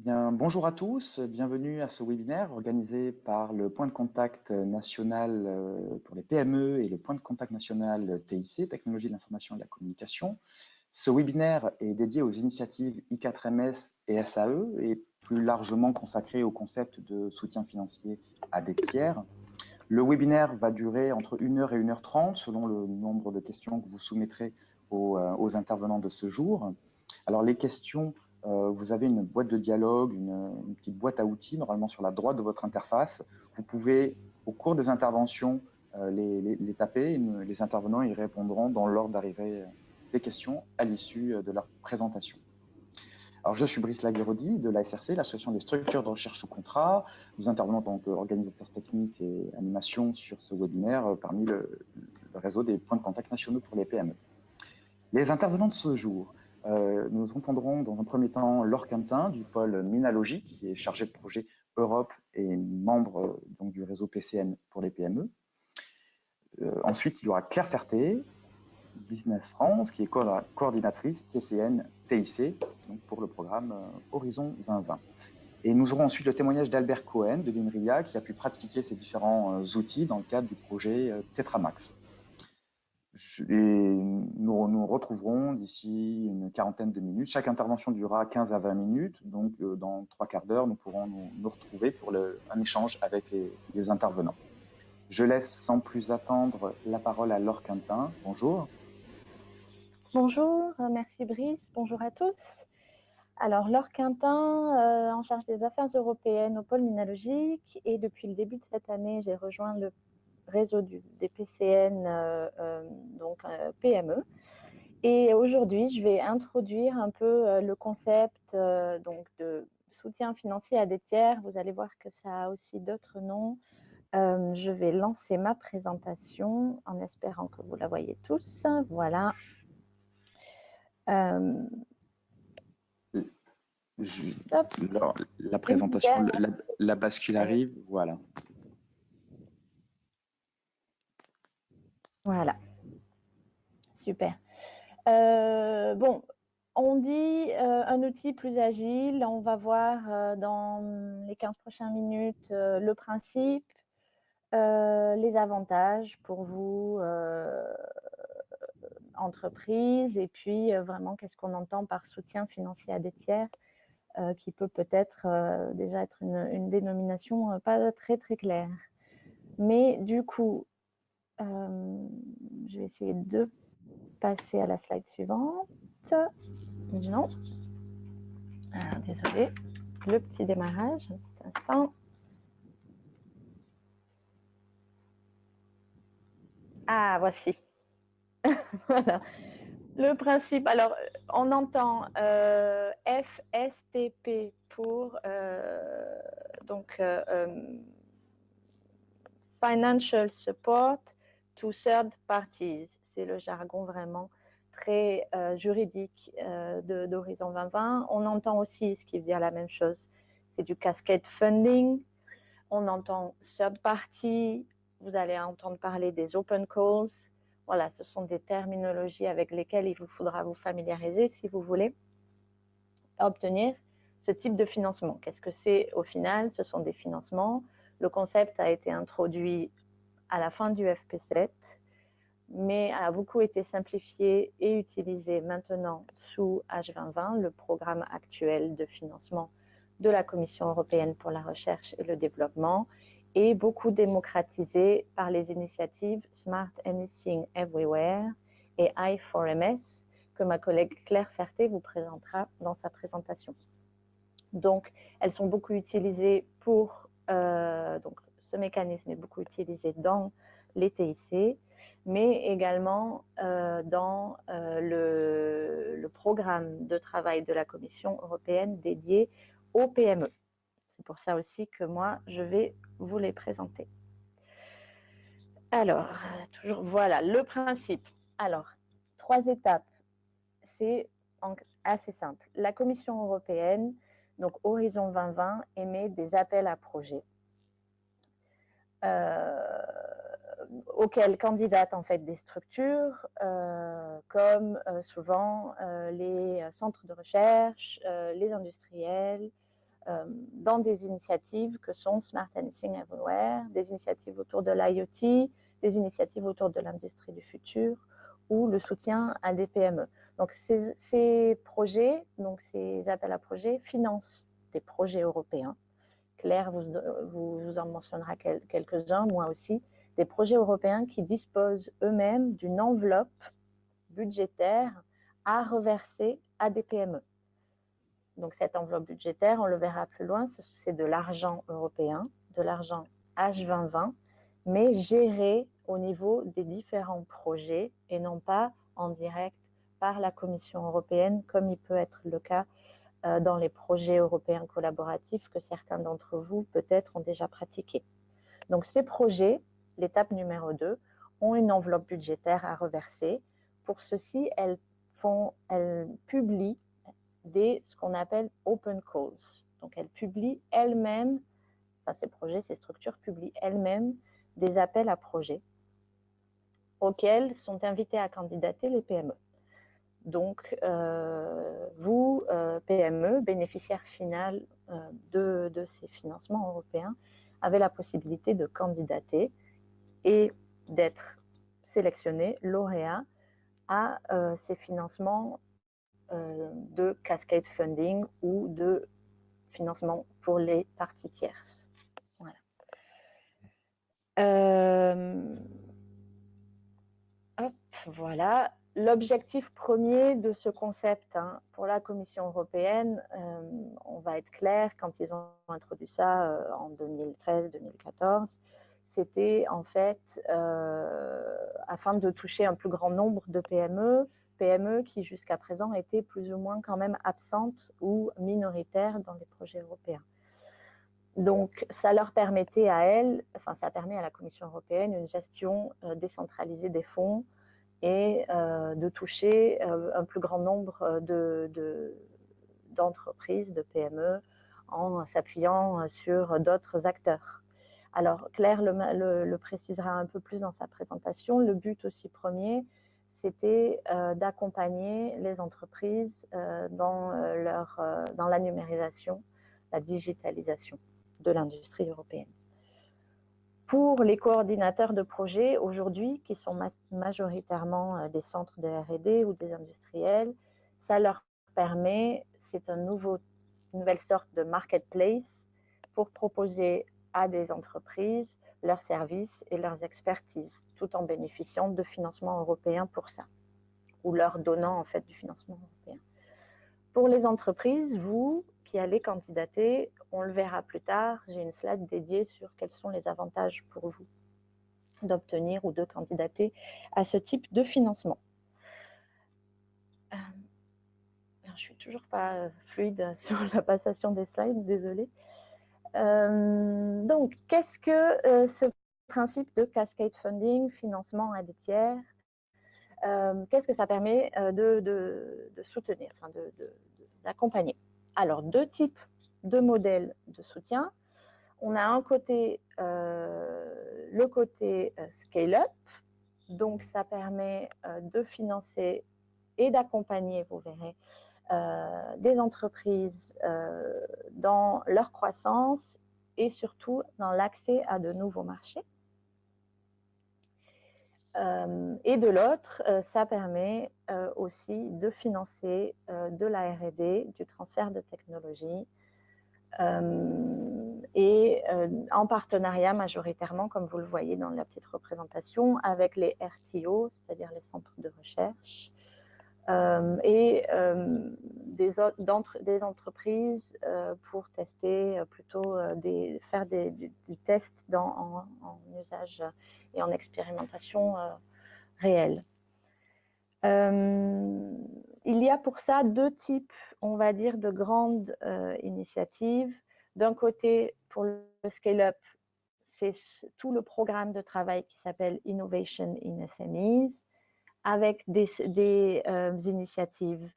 Bien, bonjour à tous, bienvenue à ce webinaire organisé par le point de contact national pour les PME et le point de contact national TIC, Technologie de l'information et de la communication. Ce webinaire est dédié aux initiatives I4MS et SAE et plus largement consacré au concept de soutien financier à des tiers. Le webinaire va durer entre 1 heure et 1 h 30 selon le nombre de questions que vous soumettrez aux intervenants de ce jour. Alors les questions, vous avez une boîte de dialogue, une petite boîte à outils normalement sur la droite de votre interface. Vous pouvez, au cours des interventions, les taper. Les intervenants y répondront dans l'ordre d'arrivée des questions à l'issue de leur présentation. Alors, je suis Brice Laguerodi de la SRC, l'Association des structures de recherche sous contrat. Nous intervenons en tant qu'organisateurs techniques et animation sur ce webinaire parmi le réseau des points de contact nationaux pour les PME. Les intervenants de ce jour, nous entendrons dans un premier temps Laure Quintin du pôle Minalogie, qui est chargé de projet Europe et membre donc, du réseau PCN pour les PME. Ensuite, il y aura Claire Ferté, Business France, qui est coordinatrice PCN TIC donc pour le programme Horizon 2020. Et nous aurons ensuite le témoignage d'Albert Cohen de l'INRIA, qui a pu pratiquer ces différents outils dans le cadre du projet Tetramax. Nous retrouverons d'ici une quarantaine de minutes. Chaque intervention durera 15 à 20 minutes. Donc, dans 3/4 d'heure, nous pourrons nous retrouver pour un échange avec les intervenants. Je laisse sans plus attendre la parole à Laure Quintin. Bonjour. Bonjour, merci Brice, bonjour à tous. Alors, Laure Quintin, en charge des affaires européennes au pôle Minalogique, et depuis le début de cette année, j'ai rejoint le réseau des PCN, PME. Et aujourd'hui, je vais introduire un peu le concept donc de soutien financier à des tiers. Vous allez voir que ça a aussi d'autres noms. Je vais lancer ma présentation en espérant que vous la voyez tous. Voilà. La présentation, la bascule arrive, voilà. Voilà. Super. Bon, on dit un outil plus agile. On va voir dans les 15 prochaines minutes le principe, les avantages pour vous, entreprise, et puis vraiment qu'est-ce qu'on entend par soutien financier à des tiers, qui peut peut-être déjà être une dénomination pas très très claire. Mais du coup, je vais essayer de passer à la slide suivante. Non. Alors, désolé. Le petit démarrage, un petit instant. Ah, voici. Voilà. Le principe, alors, on entend FSTP pour Financial Support to Third Parties. C'est le jargon vraiment très juridique d'Horizon 2020. On entend aussi ce qui veut dire la même chose. C'est du cascade funding. On entend third party. Vous allez entendre parler des open calls. Voilà, ce sont des terminologies avec lesquelles il vous faudra vous familiariser si vous voulez obtenir ce type de financement. Qu'est-ce que c'est au final? Ce sont des financements. Le concept a été introduit à la fin du FP7, mais a beaucoup été simplifié et utilisé maintenant sous H2020, le programme actuel de financement de la Commission européenne pour la recherche et le développement, et beaucoup démocratisé par les initiatives Smart Anything Everywhere et I4MS, que ma collègue Claire Ferté vous présentera dans sa présentation. Donc, elles sont beaucoup utilisées pour... donc, ce mécanisme est beaucoup utilisé dans les TIC, mais également dans le programme de travail de la Commission européenne dédié aux PME. C'est pour ça aussi que moi, je vais vous les présenter. Alors, toujours, voilà, le principe. Alors, 3 étapes. C'est assez simple. La Commission européenne, donc Horizon 2020, émet des appels à projets auxquels candidatent en fait des structures comme souvent les centres de recherche, les industriels, dans des initiatives que sont Smart Anything Everywhere, des initiatives autour de l'IoT, des initiatives autour de l'industrie du futur ou le soutien à des PME. Donc ces projets, donc ces appels à projets financent des projets européens. Claire vous en mentionnera quelques-uns, moi aussi, des projets européens qui disposent eux-mêmes d'une enveloppe budgétaire à reverser à des PME. Donc cette enveloppe budgétaire, on le verra plus loin, c'est de l'argent européen, de l'argent H2020, mais géré au niveau des différents projets et non pas en direct par la Commission européenne, comme il peut être le cas dans les projets européens collaboratifs que certains d'entre vous peut-être ont déjà pratiqués. Donc ces projets, l'étape numéro 2, ont une enveloppe budgétaire à reverser. Pour ceci, elles publient ce qu'on appelle open calls. Donc elles publient elles-mêmes, enfin ces projets, ces structures publient elles-mêmes des appels à projets auxquels sont invités à candidater les PME. Donc, vous, PME, bénéficiaire final de ces financements européens, avez la possibilité de candidater et d'être sélectionné, lauréat, à ces financements de cascade funding ou de financement pour les parties tierces. Voilà. Hop, voilà. L'objectif premier de ce concept pour la Commission européenne, on va être clair, quand ils ont introduit ça en 2013-2014, c'était en fait afin de toucher un plus grand nombre de PME qui jusqu'à présent étaient plus ou moins quand même absentes ou minoritaires dans les projets européens. Donc, ça leur permettait à elles, enfin ça permet à la Commission européenne une gestion décentralisée des fonds et de toucher un plus grand nombre d'entreprises, de PME, en s'appuyant sur d'autres acteurs. Alors, Claire le précisera un peu plus dans sa présentation. Le but aussi premier, c'était d'accompagner les entreprises dans la numérisation, la digitalisation de l'industrie européenne. Pour les coordinateurs de projets aujourd'hui, qui sont majoritairement des centres de R&D ou des industriels, ça leur permet, c'est une nouvelle sorte de marketplace pour proposer à des entreprises leurs services et leurs expertises, tout en bénéficiant de financements européens pour ça, ou leur donnant en fait du financement européen. Pour les entreprises, vous qui allez candidater, on le verra plus tard, j'ai une slide dédiée sur quels sont les avantages pour vous d'obtenir ou de candidater à ce type de financement. Je ne suis toujours pas fluide sur la passation des slides, désolée. Donc, qu'est-ce que ce principe de cascade funding, financement à des tiers, qu'est-ce que ça permet de soutenir, enfin d'accompagner? Alors, deux types de modèles de soutien. On a un côté, le côté scale-up, donc ça permet de financer et d'accompagner, vous verrez, des entreprises dans leur croissance et surtout dans l'accès à de nouveaux marchés. Et de l'autre, ça permet aussi de financer de la R&D, du transfert de technologie, et en partenariat majoritairement, comme vous le voyez dans la petite représentation, avec les RTO, c'est-à-dire les centres de recherche, et des entreprises pour tester plutôt faire du test en usage et en expérimentation réelle. Il y a pour ça deux types, on va dire, de grandes initiatives. D'un côté, pour le scale-up, c'est tout le programme de travail qui s'appelle Innovation in SMEs, avec des initiatives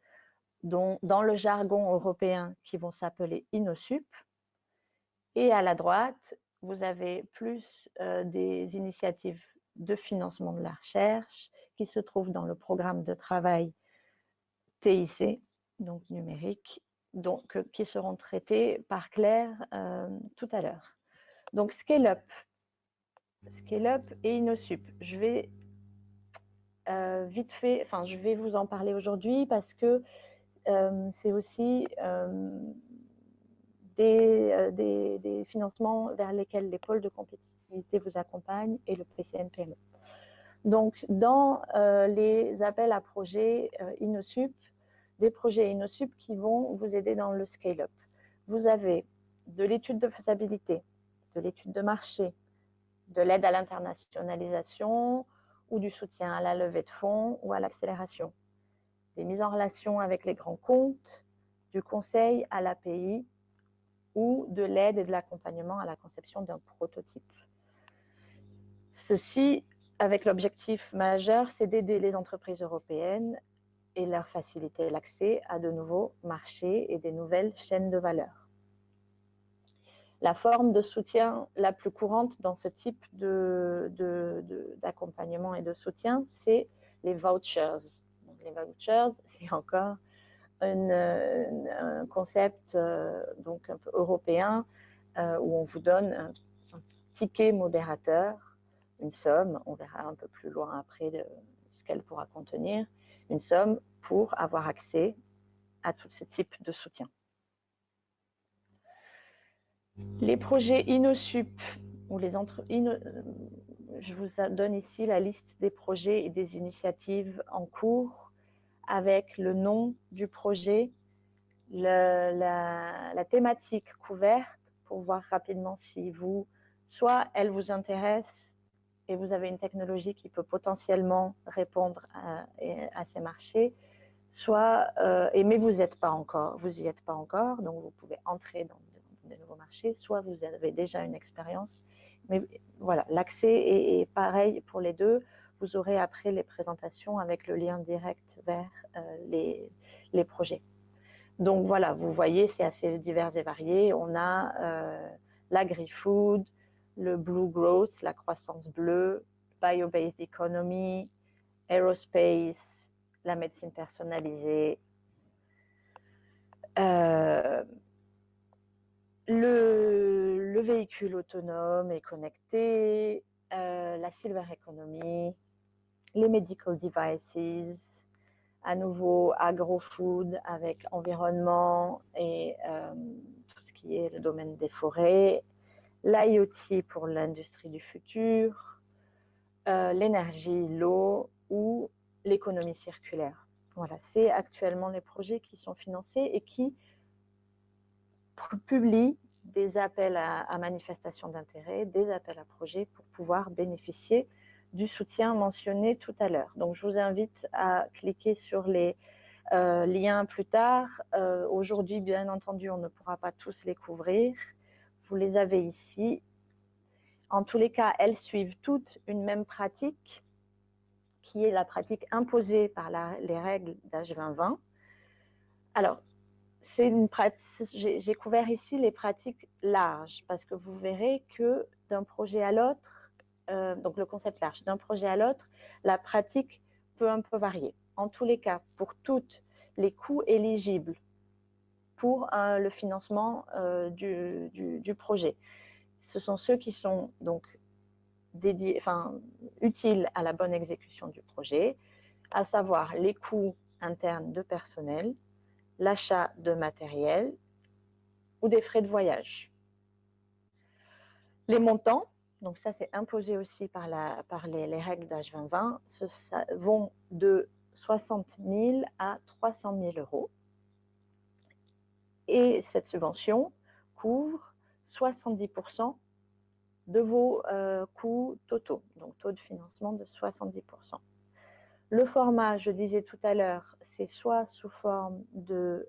dans le jargon européen qui vont s'appeler InnoSup. Et à la droite, vous avez plus des initiatives de financement de la recherche qui se trouvent dans le programme de travail TIC, donc numérique, donc, qui seront traitées par Claire tout à l'heure. Donc, Scale-up et InnoSup. Je vais vite fait, enfin, je vais vous en parler aujourd'hui parce que c'est aussi des financements vers lesquels les pôles de compétitivité vous accompagnent et le PCN-PME. Donc, dans les appels à projets InnoSup, des projets InnoSup qui vont vous aider dans le scale-up. Vous avez de l'étude de faisabilité, de l'étude de marché, de l'aide à l'internationalisation ou du soutien à la levée de fonds ou à l'accélération, des mises en relation avec les grands comptes, du conseil à l'API ou de l'aide et de l'accompagnement à la conception d'un prototype. Ceci avec l'objectif majeur, c'est d'aider les entreprises européennes et leur faciliter l'accès à de nouveaux marchés et des nouvelles chaînes de valeur. La forme de soutien la plus courante dans ce type d'accompagnement et de soutien, c'est les vouchers. Donc, les vouchers, c'est encore un concept donc un peu européen où on vous donne un ticket modérateur, une somme, on verra un peu plus loin après ce qu'elle pourra contenir, une somme pour avoir accès à tout ce type de soutien. Les projets InnoSup, ou je vous donne ici la liste des projets et des initiatives en cours avec le nom du projet, la thématique couverte pour voir rapidement si soit elle vous intéresse et vous avez une technologie qui peut potentiellement répondre à ces marchés, soit, mais vous n'y êtes pas encore, donc vous pouvez entrer dans des nouveaux marchés, soit vous avez déjà une expérience. Mais voilà, l'accès est pareil pour les deux. Vous aurez après les présentations avec le lien direct vers les projets. Donc voilà, vous voyez, c'est assez divers et varié. On a l'agri-food, le blue growth, la croissance bleue, bio-based economy, aerospace, la médecine personnalisée, le véhicule autonome et connecté, la silver economy, les medical devices, à nouveau agro-food avec environnement et tout ce qui est le domaine des forêts, l'IoT pour l'industrie du futur, l'énergie, l'eau ou l'économie circulaire. Voilà, c'est actuellement les projets qui sont financés et qui publient des appels à manifestation d'intérêt, des appels à projets pour pouvoir bénéficier du soutien mentionné tout à l'heure. Donc, je vous invite à cliquer sur les liens plus tard. Aujourd'hui, bien entendu, on ne pourra pas tous les couvrir. Vous les avez ici. En tous les cas, elles suivent toutes une même pratique qui est la pratique imposée par les règles d'H2020. Alors, j'ai couvert ici les pratiques larges parce que vous verrez que d'un projet à l'autre, donc le concept large, d'un projet à l'autre, la pratique peut un peu varier. En tous les cas, pour toutes les coûts éligibles pour le financement du projet, ce sont ceux qui sont donc utiles à la bonne exécution du projet, à savoir les coûts internes de personnel, l'achat de matériel ou des frais de voyage. Les montants, donc ça c'est imposé aussi par les règles d'H2020, vont de 60 000 à 300 000 euros. Et cette subvention couvre 70% de vos coûts totaux, donc taux de financement de 70%. Le format, je disais tout à l'heure, c'est soit sous forme de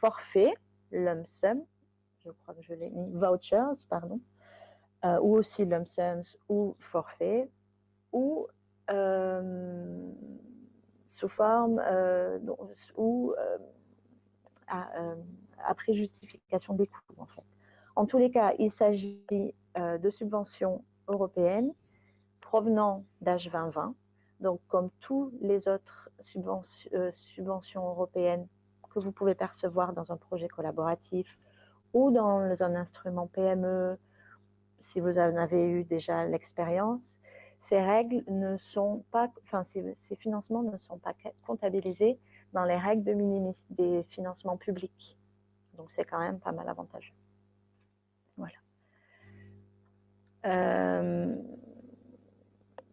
forfait, lump sum, je crois que je l'ai mis, vouchers, pardon, ou aussi lump sums ou forfait, ou sous forme ou après justification des coûts, en fait. En tous les cas, il s'agit de subventions européennes provenant d'H2020. Donc, comme toutes les autres subventions européennes que vous pouvez percevoir dans un projet collaboratif ou dans un instrument PME, si vous en avez eu déjà l'expérience, ces règles ne sont pas, enfin, ces financements ne sont pas comptabilisés dans les règles de minimis des financements publics. Donc, c'est quand même pas mal avantageux. Voilà.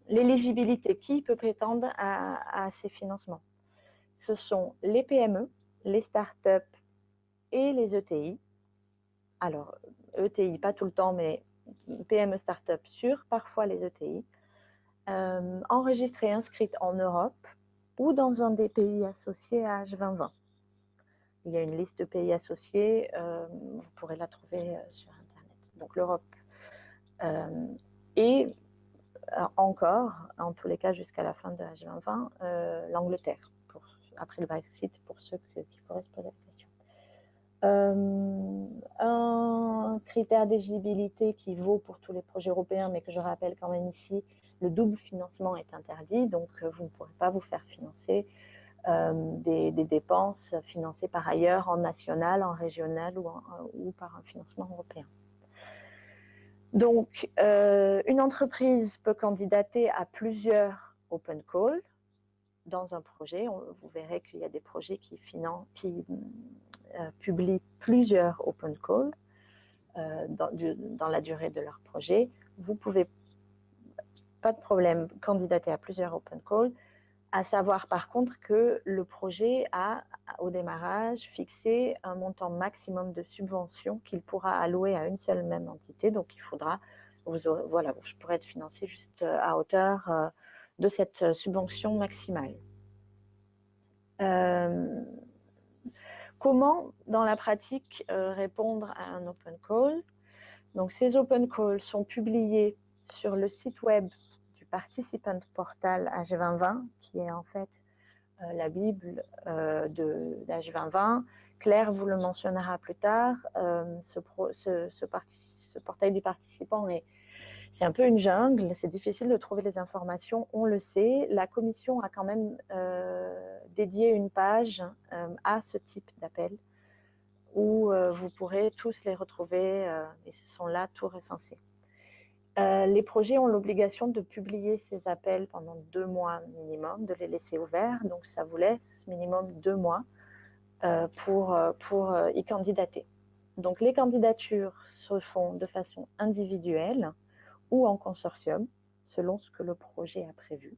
L'éligibilité, qui peut prétendre à ces financements? Ce sont les PME, les startups et les ETI. Alors, ETI, pas tout le temps, mais PME, startup sûr, parfois les ETI. Enregistrées, inscrites en Europe ou dans un des pays associés à H2020. Il y a une liste de pays associés, vous pourrez la trouver sur Internet. Donc l'Europe et encore, en tous les cas jusqu'à la fin de H2020, l'Angleterre, après le Brexit, pour ceux qui pourraient se poser la question. Un critère d'éligibilité qui vaut pour tous les projets européens, mais que je rappelle quand même ici, le double financement est interdit, donc vous ne pourrez pas vous faire financer des dépenses financées par ailleurs en national, en régional ou par un financement européen. Donc, une entreprise peut candidater à plusieurs open calls dans un projet. Vous verrez qu'il y a des projets qui publient plusieurs open calls dans la durée de leur projet. Vous pouvez, pas de problème, candidater à plusieurs open calls. À savoir par contre que le projet a, au démarrage, fixé un montant maximum de subventions qu'il pourra allouer à une seule même entité. Donc il faudra, voilà, je pourrais être financé juste à hauteur de cette subvention maximale. Comment, dans la pratique, répondre à un open call? Donc ces open calls sont publiés sur le site web du Participant Portal H2020, qui est en fait la Bible d'H2020. Claire vous le mentionnera plus tard. Ce portail du participant, c'est un peu une jungle, c'est difficile de trouver les informations, on le sait. La commission a quand même dédié une page à ce type d'appel où vous pourrez tous les retrouver et ce sont là tout recensés. Les projets ont l'obligation de publier ces appels pendant 2 mois minimum, de les laisser ouverts. Donc, ça vous laisse minimum 2 mois pour y candidater. Donc, les candidatures se font de façon individuelle ou en consortium, selon ce que le projet a prévu.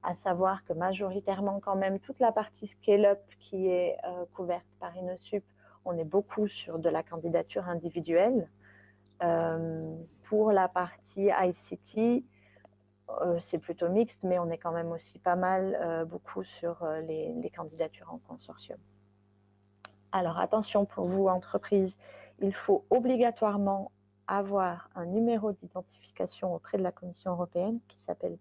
À savoir que majoritairement, quand même, toute la partie scale-up qui est couverte par INNOSUP, on est beaucoup sur de la candidature individuelle. Pour la partie ICT, c'est plutôt mixte, mais on est quand même aussi pas mal, beaucoup sur les candidatures en consortium. Alors attention pour vous, entreprise, il faut obligatoirement avoir un numéro d'identification auprès de la Commission européenne qui s'appelle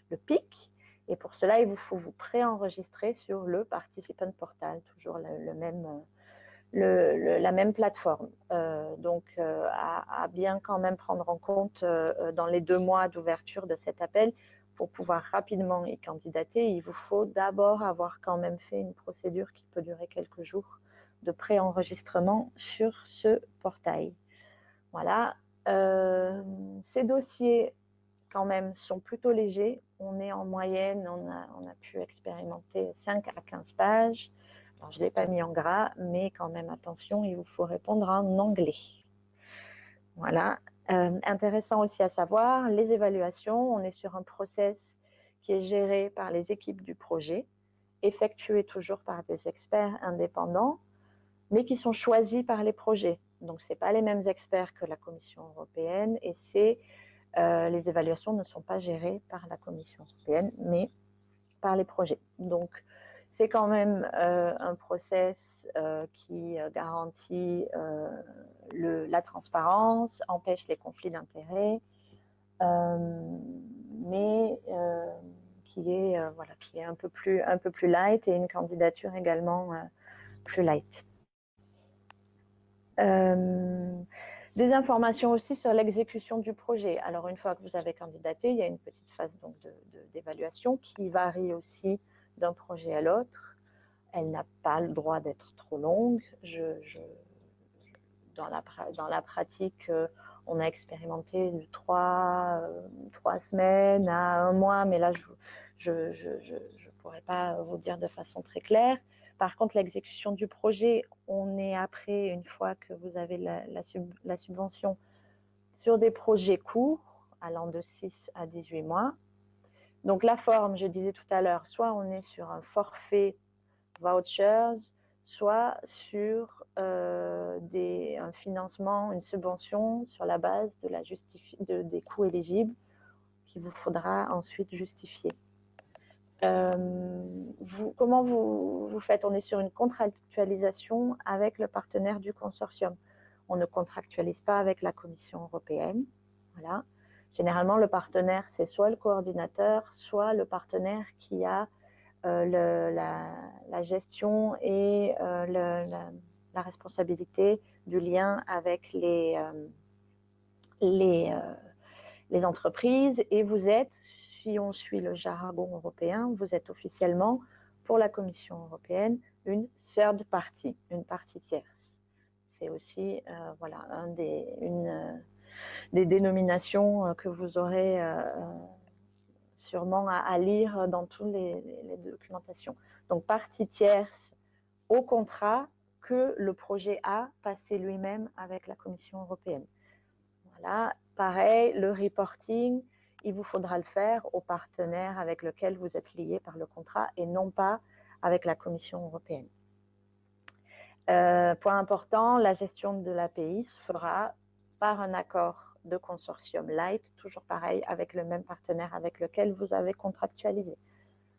le PIC. Et pour cela, il vous faut vous préenregistrer sur le Participant Portal, toujours la même plateforme. Donc, à bien quand même prendre en compte dans les 2 mois d'ouverture de cet appel, pour pouvoir rapidement y candidater, il vous faut d'abord avoir quand même fait une procédure qui peut durer quelques jours de préenregistrement sur ce portail. Voilà. Ces dossiers, quand même, sont plutôt légers. On est en moyenne, on a pu expérimenter 5 à 15 pages. Alors, je ne l'ai pas mis en gras, mais quand même, attention, il vous faut répondre en anglais. Voilà. Intéressant aussi à savoir, les évaluations, on est sur un process qui est géré par les équipes du projet, effectué toujours par des experts indépendants, mais qui sont choisis par les projets. Donc, ce n'est pas les mêmes experts que la Commission européenne et les évaluations ne sont pas gérées par la Commission européenne, mais par les projets. Donc, c'est quand même un process qui garantit la transparence, empêche les conflits d'intérêts, mais qui est un peu plus light et une candidature également plus light. Des informations aussi sur l'exécution du projet. Alors, une fois que vous avez candidaté, il y a une petite phase d'évaluation qui varie aussi d'un projet à l'autre. Elle n'a pas le droit d'être trop longue. Dans la pratique, on a expérimenté de 3 semaines à 1 mois, mais là, je ne pourrais pas vous dire de façon très claire. Par contre, l'exécution du projet, on est après, une fois que vous avez la subvention, sur des projets courts, allant de 6 à 18 mois. Donc la forme, je disais tout à l'heure, soit on est sur un forfait vouchers, soit sur un financement, une subvention sur la base des coûts éligibles qu'il vous faudra ensuite justifier. Comment vous faites? On est sur une contractualisation avec le partenaire du consortium. On ne contractualise pas avec la Commission européenne. Voilà. Généralement, le partenaire, c'est soit le coordinateur, soit le partenaire qui a la gestion et la responsabilité du lien avec les entreprises. Et vous êtes, si on suit le jargon européen, vous êtes officiellement, pour la Commission européenne, une third party, une partie tierce. C'est aussi voilà, une des dénominations que vous aurez sûrement à lire dans toutes les documentations. Donc, partie tierce au contrat que le projet a passé lui-même avec la Commission européenne. Voilà, pareil, le reporting, il vous faudra le faire au partenaire avec lequel vous êtes lié par le contrat et non pas avec la Commission européenne. Point important, la gestion de l'API se fera par un accord de consortium light, toujours pareil, avec le même partenaire avec lequel vous avez contractualisé.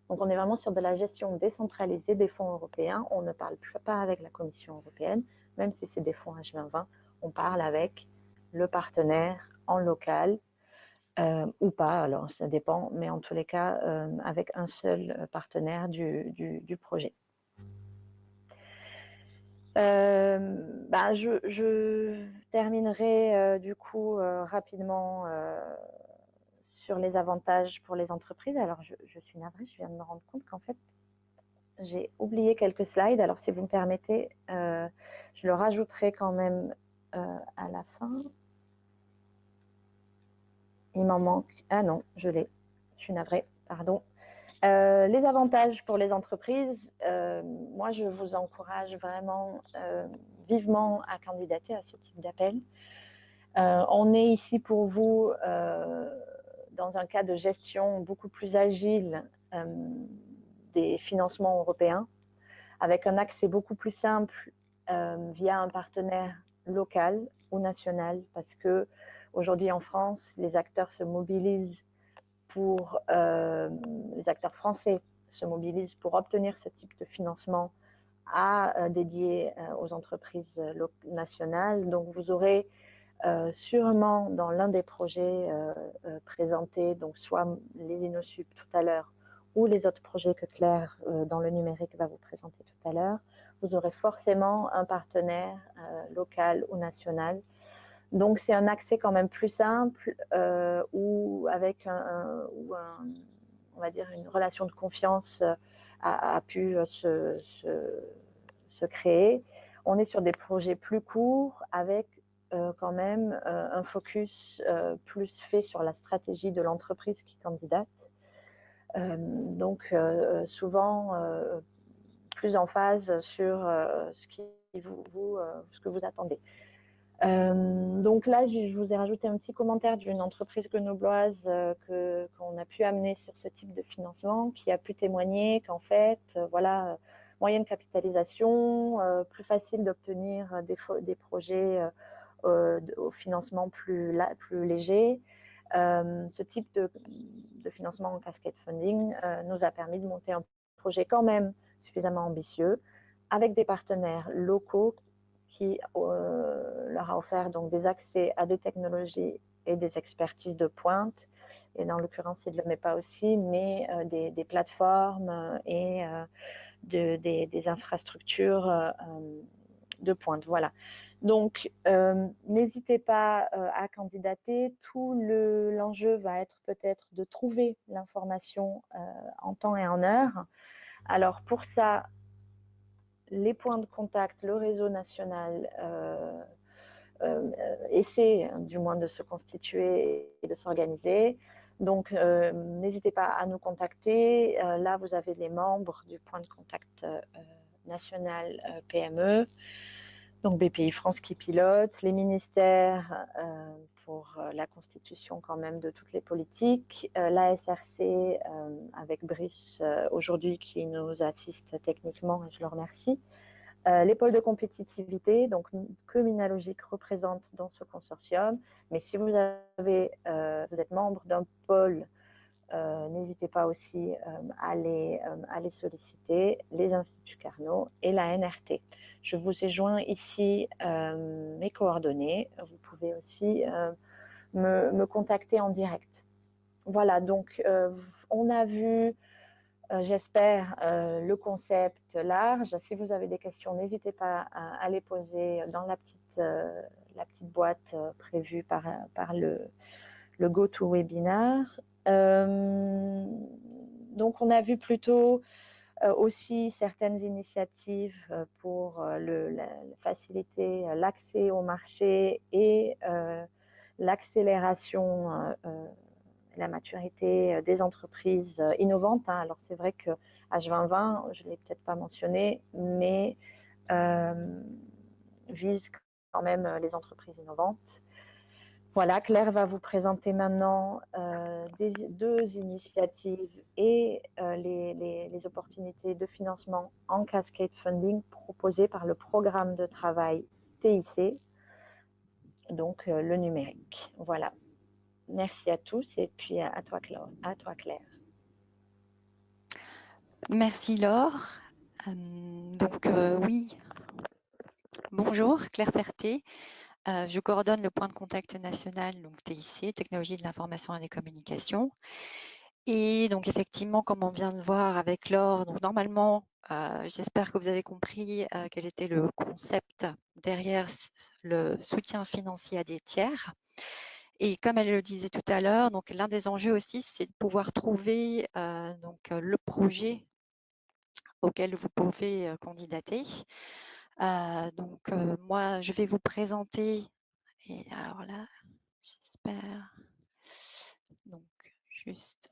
Donc, on est vraiment sur de la gestion décentralisée des fonds européens. On ne parle pas avec la Commission européenne, même si c'est des fonds H2020, on parle avec le partenaire en local ou pas, alors ça dépend, mais en tous les cas, avec un seul partenaire du projet. Je terminerai du coup rapidement sur les avantages pour les entreprises. Alors, je suis navrée, je viens de me rendre compte qu'en fait, j'ai oublié quelques slides. Alors, si vous me permettez, je le rajouterai quand même à la fin. Il m'en manque. Ah non, je l'ai. Je suis navrée, pardon. Les avantages pour les entreprises, moi je vous encourage vraiment vivement à candidater à ce type d'appel. On est ici pour vous dans un cas de gestion beaucoup plus agile des financements européens, avec un accès beaucoup plus simple via un partenaire local ou national, parce que aujourd'hui en France, les acteurs se mobilisent les acteurs français se mobilisent pour obtenir ce type de financement dédié aux entreprises nationales. Donc, vous aurez sûrement dans l'un des projets présentés, donc soit les InnoSup tout à l'heure ou les autres projets que Claire dans le numérique va vous présenter tout à l'heure, vous aurez forcément un partenaire local ou national. Donc, c'est un accès quand même plus simple où avec on va dire une relation de confiance a pu se créer. On est sur des projets plus courts avec quand même un focus plus fait sur la stratégie de l'entreprise qui candidate. Donc, souvent plus en phase sur ce que vous attendez. Donc là, je vous ai rajouté un petit commentaire d'une entreprise grenobloise qu'on a pu amener sur ce type de financement, qui a pu témoigner qu'en fait, voilà, moyenne capitalisation, plus facile d'obtenir des projets au financement plus léger. Ce type de financement en cascade funding nous a permis de monter un projet quand même suffisamment ambitieux, avec des partenaires locaux qui leur a offert donc des accès à des technologies et des expertises de pointe. Et dans l'occurrence, il ne le met pas aussi, mais des plateformes et des infrastructures de pointe. Voilà. Donc, n'hésitez pas à candidater. Tout l'enjeu va être peut-être de trouver l'information en temps et en heure. Alors, pour ça, les points de contact, le réseau national essaie du moins de se constituer et de s'organiser. Donc, n'hésitez pas à nous contacter. Là, vous avez les membres du point de contact national PME, donc BPI France qui pilote, les ministères pour la constitution quand même de toutes les politiques, la SRC avec Brice aujourd'hui qui nous assiste techniquement et je le remercie. Les pôles de compétitivité, donc que Minalogic représente dans ce consortium. Mais si vous êtes membre d'un pôle, n'hésitez pas aussi à les solliciter, les instituts Carnot et la NRT. Je vous ai joint ici mes coordonnées. Vous pouvez aussi me contacter en direct. Voilà, donc on a vu j'espère le concept large. Si vous avez des questions, n'hésitez pas à les poser dans la petite boîte prévue par le GoToWebinar. Donc, on a vu plutôt aussi certaines initiatives pour faciliter l'accès au marché et l'accélération la maturité des entreprises innovantes. Alors c'est vrai que H2020, je ne l'ai peut-être pas mentionné, mais vise quand même les entreprises innovantes. Voilà, Claire va vous présenter maintenant deux initiatives et les opportunités de financement en cascade funding proposées par le programme de travail TIC, donc le numérique. Voilà. Merci à tous et puis à toi Claire. Merci Laure. Oui, bonjour, Claire Ferté. Je coordonne le point de contact national, donc TIC, Technologie de l'information et des communications. Et donc effectivement, comme on vient de voir avec Laure, donc normalement, j'espère que vous avez compris quel était le concept derrière le soutien financier à des tiers. Et comme elle le disait tout à l'heure, donc l'un des enjeux aussi, c'est de pouvoir trouver le projet auquel vous pouvez candidater. Moi, je vais vous présenter, et alors là, j'espère, donc juste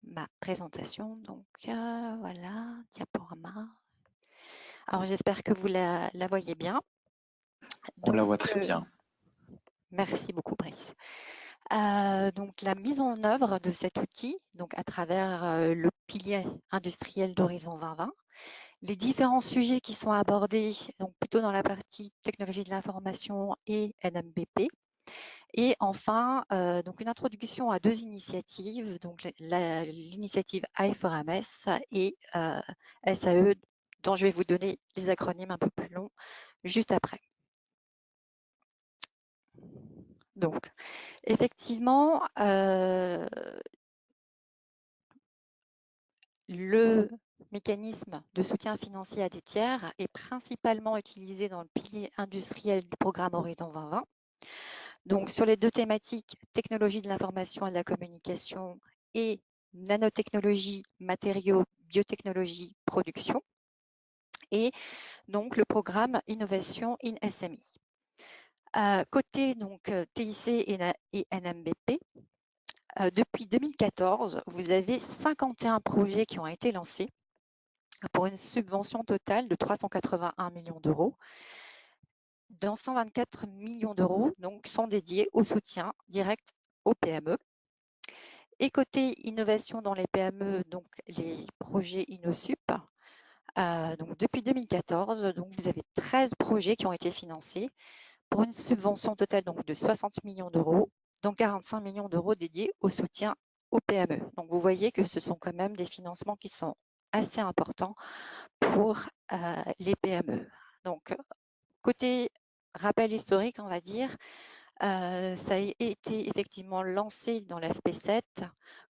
ma présentation, donc voilà, diaporama. Alors j'espère que vous la voyez bien. On la voit très bien. Merci beaucoup Brice. Donc la mise en œuvre de cet outil, donc à travers le pilier industriel d'Horizon 2020, les différents sujets qui sont abordés, donc plutôt dans la partie technologie de l'information et NMBP, et enfin donc une introduction à deux initiatives, donc l'initiative I4MS et SAE, dont je vais vous donner les acronymes un peu plus longs juste après. Donc, effectivement, le mécanisme de soutien financier à des tiers est principalement utilisé dans le pilier industriel du programme Horizon 2020. Donc, sur les deux thématiques, technologie de l'information et de la communication et nanotechnologie, matériaux, biotechnologie, production. Et donc, le programme Innovation in SMI. Côté donc TIC et NMBP, depuis 2014, vous avez 51 projets qui ont été lancés pour une subvention totale de 381 millions d'euros, dont 124 millions d'euros sont dédiés au soutien direct aux PME. Et côté innovation dans les PME, donc les projets InnoSup, depuis 2014, vous avez 13 projets qui ont été financés pour une subvention totale de 60 millions d'euros, dont 45 millions d'euros dédiés au soutien aux PME. Donc, vous voyez que ce sont quand même des financements qui sont assez importants pour les PME. Donc, côté rappel historique, on va dire, ça a été effectivement lancé dans l'FP7,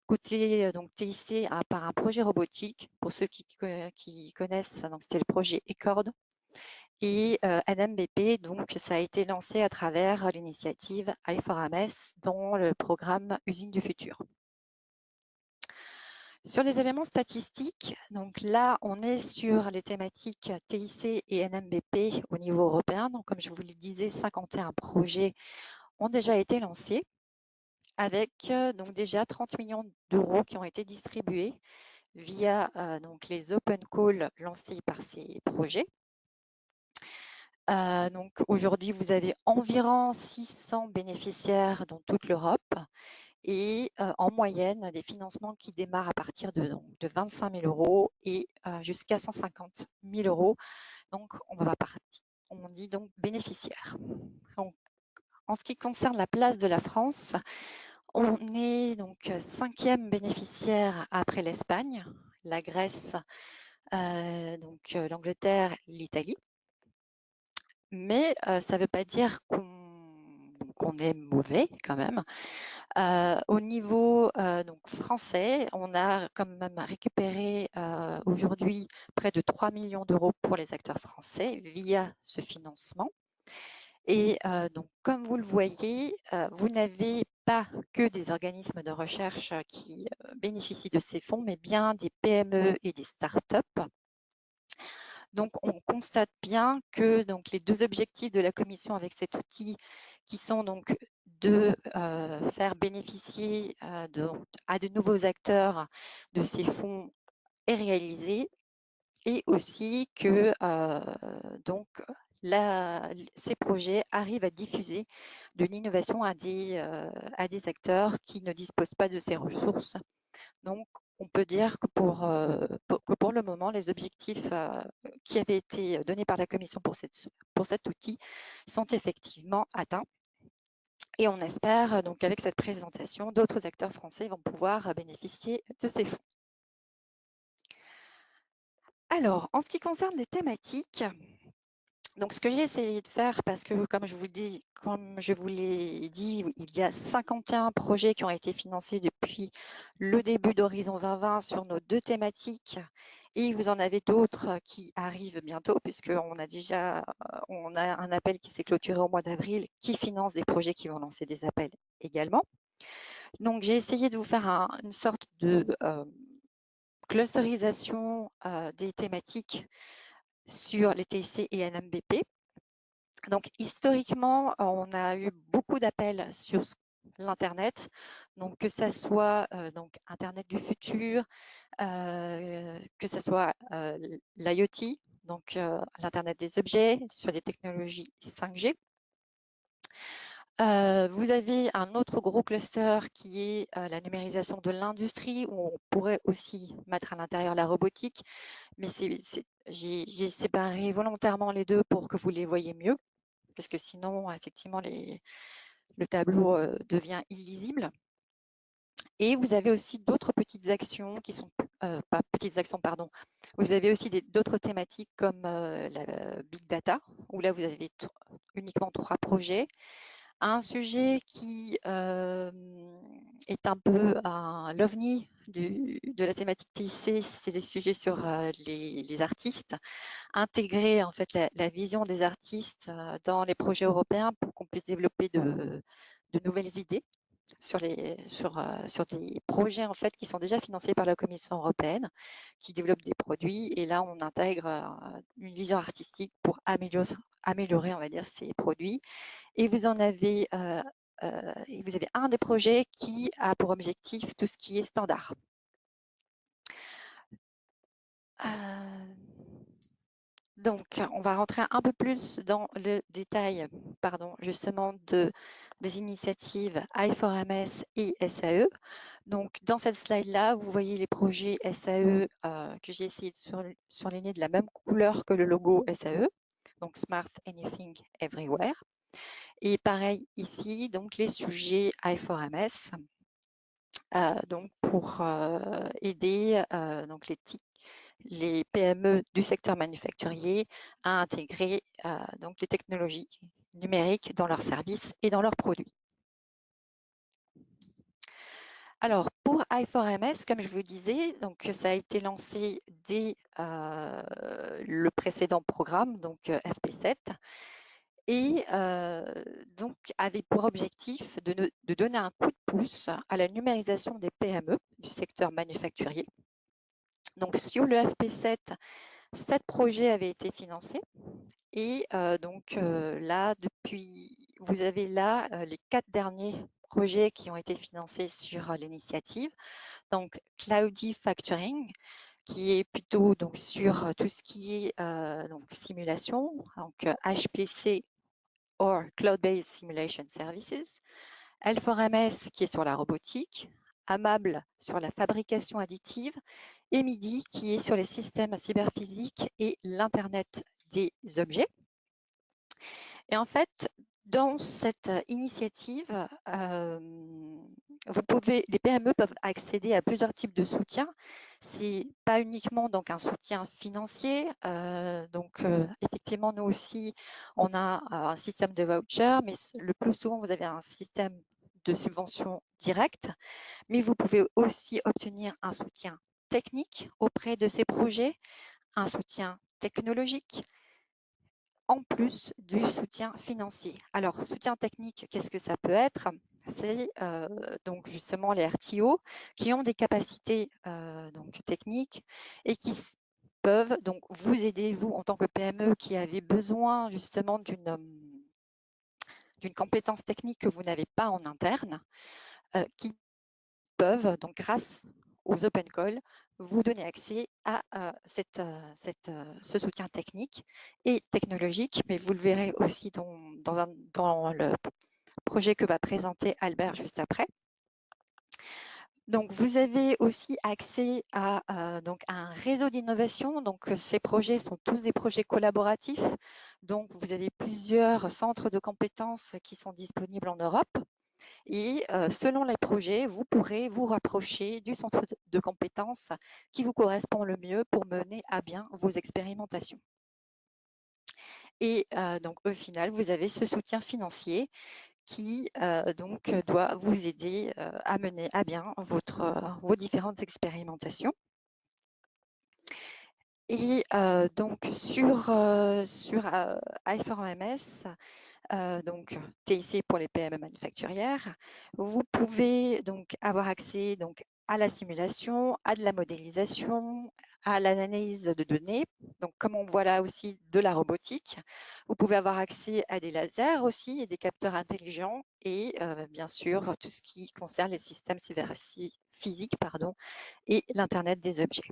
côté TIC par un projet robotique. Pour ceux qui connaissent, c'était le projet ECORD. Et NMBP, ça a été lancé à travers l'initiative I4MS dans le programme Usine du futur. Sur les éléments statistiques, donc là, on est sur les thématiques TIC et NMBP au niveau européen. Donc, comme je vous le disais, 51 projets ont déjà été lancés avec donc déjà 30 millions d'euros qui ont été distribués via donc les open calls lancés par ces projets. Donc aujourd'hui, vous avez environ 600 bénéficiaires dans toute l'Europe et en moyenne des financements qui démarrent à partir de 25 000 euros et jusqu'à 150 000 euros. Donc on dit donc bénéficiaires. Donc, en ce qui concerne la place de la France, on est donc 5e bénéficiaire après l'Espagne, la Grèce, donc l'Angleterre, l'Italie. Mais ça ne veut pas dire qu'on est mauvais quand même. Au niveau donc français, on a quand même récupéré aujourd'hui près de 3 millions d'euros pour les acteurs français via ce financement. Et donc, comme vous le voyez, vous n'avez pas que des organismes de recherche qui bénéficient de ces fonds, mais bien des PME et des startups. Donc, on constate bien que donc, les deux objectifs de la Commission avec cet outil, qui sont donc de faire bénéficier à de nouveaux acteurs de ces fonds, est réalisé, et aussi que donc ces projets arrivent à diffuser de l'innovation à des acteurs qui ne disposent pas de ces ressources. Donc, on peut dire que pour le moment, les objectifs qui avaient été donnés par la Commission pour cet outil sont effectivement atteints. Et on espère donc avec cette présentation, d'autres acteurs français vont pouvoir bénéficier de ces fonds. Alors, en ce qui concerne les thématiques, donc ce que j'ai essayé de faire, parce que comme je vous l'ai dit, il y a 51 projets qui ont été financés depuis le début d'Horizon 2020 sur nos deux thématiques, et vous en avez d'autres qui arrivent bientôt, puisqu'on a un appel qui s'est clôturé au mois d'avril, qui finance des projets qui vont lancer des appels également. Donc j'ai essayé de vous faire une sorte de clusterisation des thématiques sur les TIC et NMBP. Donc, historiquement, on a eu beaucoup d'appels sur l'Internet, donc que ça soit donc Internet du futur, que ce soit l'IoT, donc l'Internet des objets, sur des technologies 5G. Vous avez un autre gros cluster qui est la numérisation de l'industrie, où on pourrait aussi mettre à l'intérieur la robotique, mais j'ai séparé volontairement les deux pour que vous les voyez mieux, parce que sinon, effectivement, le tableau devient illisible. Et vous avez aussi d'autres petites actions qui sont, pas petites actions, pardon. Vous avez aussi d'autres thématiques comme la Big Data, où là, vous avez uniquement 3 projets. Un sujet qui est un peu l'ovni de la thématique TIC, c'est des sujets sur les artistes. Intégrer en fait la vision des artistes dans les projets européens pour qu'on puisse développer de nouvelles idées sur des projets en fait qui sont déjà financés par la Commission européenne, qui développent des produits, et là on intègre une vision artistique pour améliorer on va dire ces produits. Et vous avez un des projets qui a pour objectif tout ce qui est standard. Donc, on va rentrer un peu plus dans le détail, justement des initiatives I4MS et SAE. Donc, dans cette slide-là, vous voyez les projets SAE que j'ai essayé de surligner de la même couleur que le logo SAE, donc Smart Anything Everywhere. Et pareil ici, donc les sujets I4MS, donc pour aider donc les PME du secteur manufacturier à intégrer donc les technologies numériques dans leurs services et dans leurs produits. Alors, pour I4MS, comme je vous disais, donc ça a été lancé dès le précédent programme, donc FP7. et donc avait pour objectif de donner un coup de pouce à la numérisation des PME du secteur manufacturier. Donc sur le FP7, 7 projets avaient été financés et là, vous avez là les 4 derniers projets qui ont été financés sur l'initiative. Donc Cloudy Factoring, qui est plutôt donc sur tout ce qui est donc simulation, donc HPC or Cloud-Based Simulation Services, L4MS qui est sur la robotique, Amable sur la fabrication additive et MIDI qui est sur les systèmes cyberphysiques et l'Internet des objets. Et en fait, dans cette initiative, les PME peuvent accéder à plusieurs types de soutien. C'est pas uniquement donc un soutien financier. Effectivement, nous aussi, on a un système de voucher, mais le plus souvent, vous avez un système de subvention directe. Mais vous pouvez aussi obtenir un soutien technique auprès de ces projets, un soutien technologique, en plus du soutien financier. Alors, soutien technique, qu'est-ce que ça peut être? C'est donc justement les RTO qui ont des capacités donc techniques et qui peuvent donc vous aider, vous, en tant que PME qui avez besoin justement d'une compétence technique que vous n'avez pas en interne, qui peuvent, donc grâce aux open calls, vous donner accès à ce soutien technique et technologique, mais vous le verrez aussi dans le projet que va présenter Albert juste après. Donc, vous avez aussi accès à un réseau d'innovation. Donc, ces projets sont tous des projets collaboratifs. Donc, vous avez plusieurs centres de compétences qui sont disponibles en Europe. Et selon les projets, vous pourrez vous rapprocher du centre de compétences qui vous correspond le mieux pour mener à bien vos expérimentations. Et donc, au final, vous avez ce soutien financier qui doit vous aider à mener à bien vos différentes expérimentations. Et donc, sur i4MS, donc TIC pour les PME manufacturières, vous pouvez donc avoir accès donc à la simulation, à de la modélisation, à l'analyse de données. Donc, comme on voit là aussi de la robotique, vous pouvez avoir accès à des lasers aussi et des capteurs intelligents et bien sûr tout ce qui concerne les systèmes physiques et l'Internet des objets.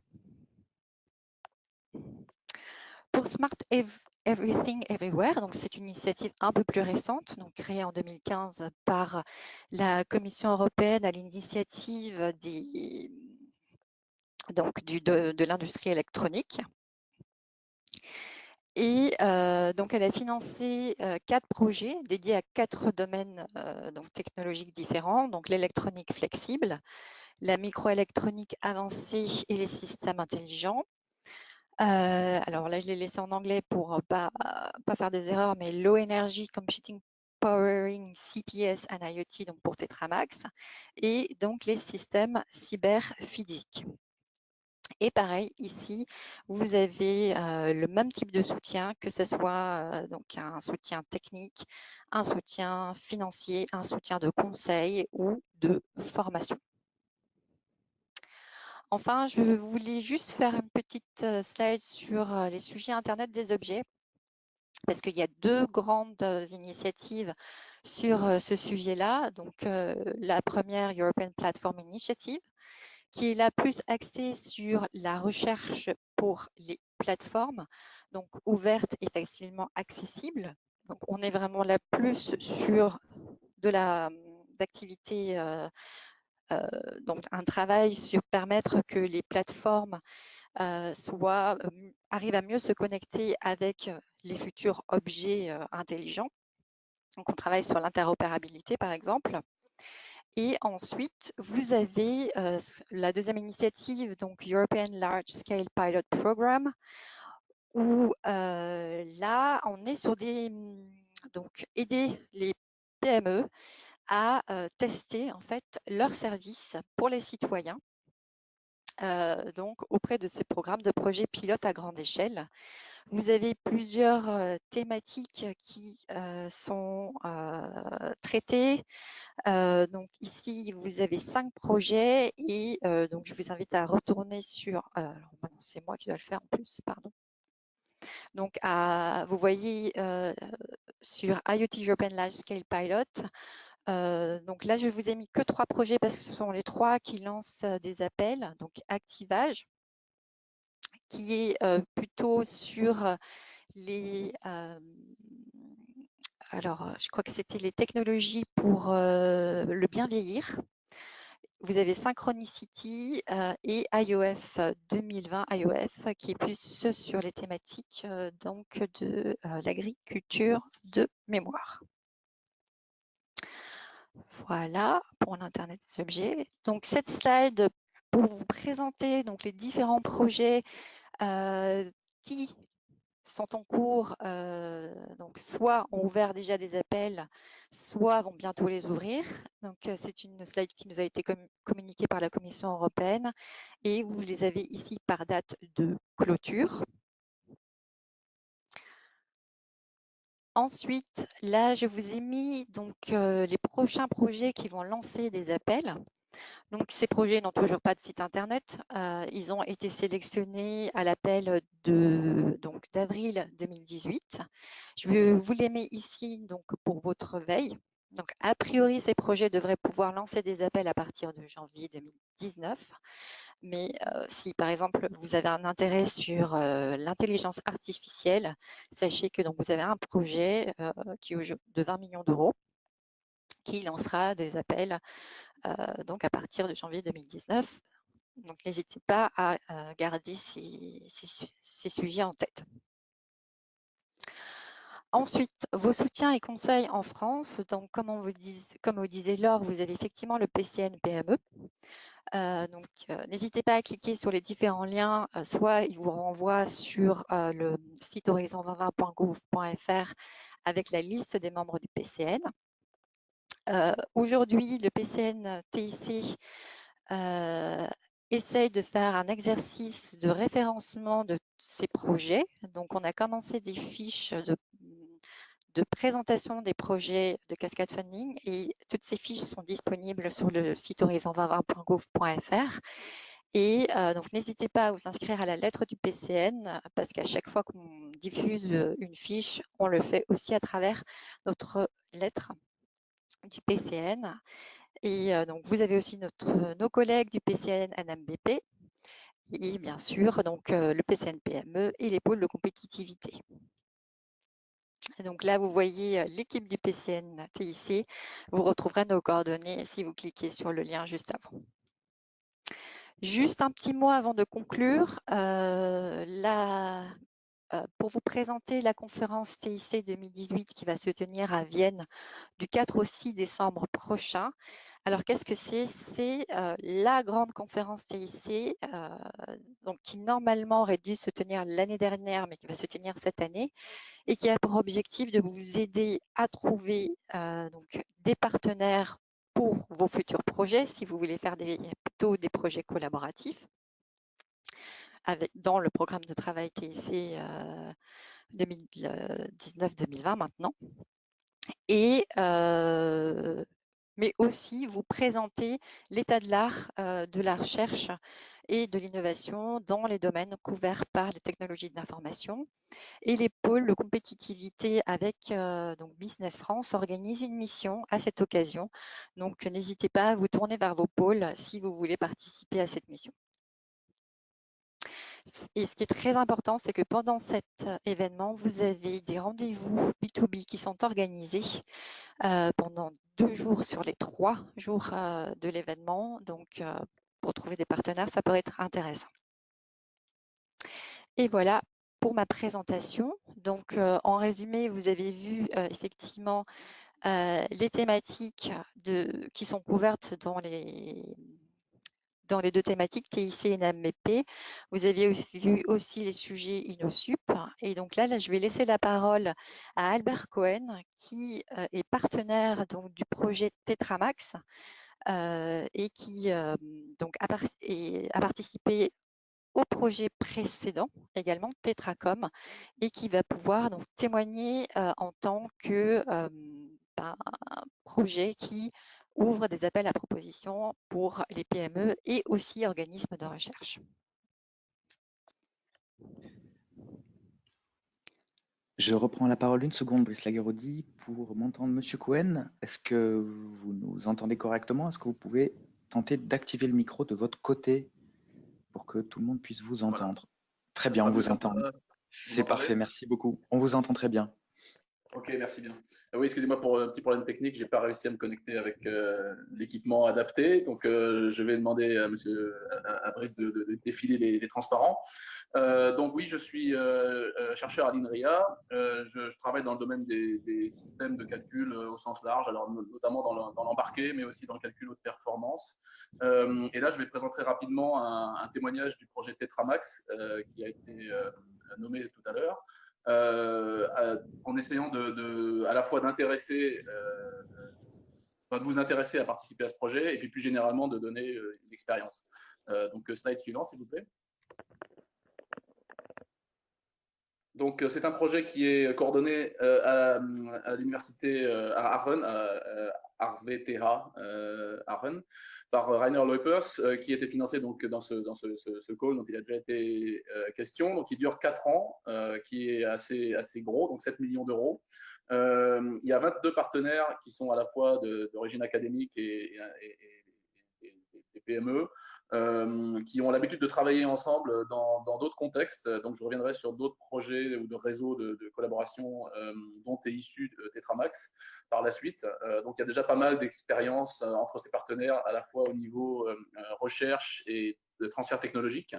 Pour Smart Everything Everywhere, donc c'est une initiative un peu plus récente, donc créée en 2015 par la Commission européenne à l'initiative de l'industrie électronique. Et donc elle a financé 4 projets dédiés à 4 domaines technologiques différents, donc l'électronique flexible, la microélectronique avancée et les systèmes intelligents. Alors là, je l'ai laissé en anglais pour pas faire des erreurs, mais Low Energy Computing Powering CPS and IoT, donc pour Tetramax, et donc les systèmes cyberphysiques. Et pareil, ici, vous avez le même type de soutien, que ce soit donc un soutien technique, un soutien financier, un soutien de conseil ou de formation. Enfin, je voulais juste faire une petite slide sur les sujets Internet des objets, parce qu'il y a 2 grandes initiatives sur ce sujet-là. Donc, la première, European Platform Initiative, qui est là plus axée sur la recherche pour les plateformes, donc ouvertes et facilement accessibles. Donc, on est vraiment là plus sur de d'activité donc un travail sur permettre que les plateformes arrivent à mieux se connecter avec les futurs objets intelligents. Donc, on travaille sur l'interopérabilité, par exemple. Et ensuite, vous avez la deuxième initiative, donc European Large Scale Pilot Program, où là, on est sur donc aider les PME à tester en fait leurs services pour les citoyens donc auprès de ces programmes de projets pilotes à grande échelle. Vous avez plusieurs thématiques qui sont traitées. Donc ici, vous avez 5 projets et donc je vous invite à retourner sur... alors, non, c'est moi qui dois le faire en plus, pardon. Donc, vous voyez sur IoT European Large Scale Pilot, donc là, je vous ai mis que 3 projets parce que ce sont les 3 qui lancent des appels. Donc, Activage, qui est plutôt sur les... alors, je crois que c'était les technologies pour le bien vieillir. Vous avez Synchronicity et IOF 2020, IOF, qui est plus sur les thématiques donc de l'agriculture de mémoire. Voilà pour l'Internet des objets. Donc cette slide pour vous présenter donc les différents projets qui sont en cours, donc soit ont ouvert déjà des appels, soit vont bientôt les ouvrir. Donc c'est une slide qui nous a été communiquée par la Commission européenne et vous les avez ici par date de clôture. Ensuite, là, je vous ai mis donc les prochains projets qui vont lancer des appels. Donc, ces projets n'ont toujours pas de site internet. Ils ont été sélectionnés à l'appel d'avril 2018. Je vous les mets ici donc pour votre veille. Donc, a priori, ces projets devraient pouvoir lancer des appels à partir de janvier 2019. Mais si, par exemple, vous avez un intérêt sur l'intelligence artificielle, sachez que donc, vous avez un projet qui est de 20 millions d'euros qui lancera des appels donc à partir de janvier 2019. Donc, n'hésitez pas à garder ces sujets en tête. Ensuite, vos soutiens et conseils en France. Donc, comme vous disait Laure, vous avez effectivement le PCN PME. Donc, n'hésitez pas à cliquer sur les différents liens. Soit il vous renvoie sur le site horizon2020.gouv.fr avec la liste des membres du PCN. Aujourd'hui, le PCN TIC essaye de faire un exercice de référencement de ces projets. Donc, on a commencé des fiches de présentation des projets de Cascade Funding et toutes ces fiches sont disponibles sur le site horizon2020.gouv.fr. Et donc, n'hésitez pas à vous inscrire à la lettre du PCN parce qu'à chaque fois qu'on diffuse une fiche, on le fait aussi à travers notre lettre du PCN. Et donc, vous avez aussi nos collègues du PCN NMBP et bien sûr donc, le PCN PME et les pôles de compétitivité. Et donc là, vous voyez l'équipe du PCN TIC. Vous retrouverez nos coordonnées si vous cliquez sur le lien juste avant. Juste un petit mot avant de conclure. Pour vous présenter la conférence TIC 2018 qui va se tenir à Vienne du 4 au 6 décembre prochain. Alors, qu'est-ce que c'est? C'est la grande conférence TIC donc, qui normalement aurait dû se tenir l'année dernière, mais qui va se tenir cette année et qui a pour objectif de vous aider à trouver donc, des partenaires pour vos futurs projets, si vous voulez faire plutôt des projets collaboratifs dans le programme de travail TIC 2019-2020 maintenant. Et mais aussi vous présenter l'état de l'art de la recherche et de l'innovation dans les domaines couverts par les technologies de l'information. Et les pôles de compétitivité avec donc Business France organisent une mission à cette occasion. Donc, n'hésitez pas à vous tourner vers vos pôles si vous voulez participer à cette mission. Et ce qui est très important, c'est que pendant cet événement, vous avez des rendez-vous B2B qui sont organisés pendant 2 jours sur les 3 jours de l'événement. Donc, pour trouver des partenaires, ça peut être intéressant. Et voilà pour ma présentation. Donc, en résumé, vous avez vu effectivement les thématiques qui sont couvertes dans les 2 thématiques, TIC et NMP. Vous avez vu aussi les sujets InnoSup. Et donc là, je vais laisser la parole à Albert Cohen, qui est partenaire donc, du projet Tetramax, et qui donc a participé au projet précédent également, Tetracom, et qui va pouvoir donc témoigner en tant que projet qui ouvre des appels à propositions pour les PME et aussi organismes de recherche. Je reprends la parole une seconde, Brice Lagueraudy, pour m'entendre. Monsieur Cohen, est-ce que vous nous entendez correctement? Est-ce que vous pouvez tenter d'activer le micro de votre côté pour que tout le monde puisse vous Voilà. entendre? Très Ça bien, sera on mieux vous comme entend. ça. Vous C'est m'entendez? parfait, merci beaucoup. On vous entend très bien. Ok, merci bien. Oui, excusez-moi pour un petit problème technique, j'ai pas réussi à me connecter avec l'équipement adapté, donc je vais demander à Monsieur à Brice de défiler les transparents. Donc oui, je suis chercheur à l'INRIA. Je travaille dans le domaine des systèmes de calcul au sens large, alors notamment dans l'embarqué, mais aussi dans le calcul haute performance. Et là, je vais présenter rapidement un témoignage du projet Tetramax qui a été nommé tout à l'heure. En essayant à la fois d'intéresser, de vous intéresser à participer à ce projet et puis plus généralement de donner une expérience. Donc, slide suivant, s'il vous plaît. Donc, c'est un projet qui est coordonné à l'université à Aachen, RWTH Aachen, par Rainer Leupers, qui était financé donc dans ce call dont il a déjà été question. Donc, il dure 4 ans, qui est assez gros, donc 7 millions d'euros. Il y a 22 partenaires qui sont à la fois d'origine académique et des PME. Qui ont l'habitude de travailler ensemble dans d'autres contextes. Donc, je reviendrai sur d'autres projets ou de réseaux de collaboration dont est issu Tetramax par la suite. Donc, il y a déjà pas mal d'expériences entre ces partenaires, à la fois au niveau recherche et de transfert technologique.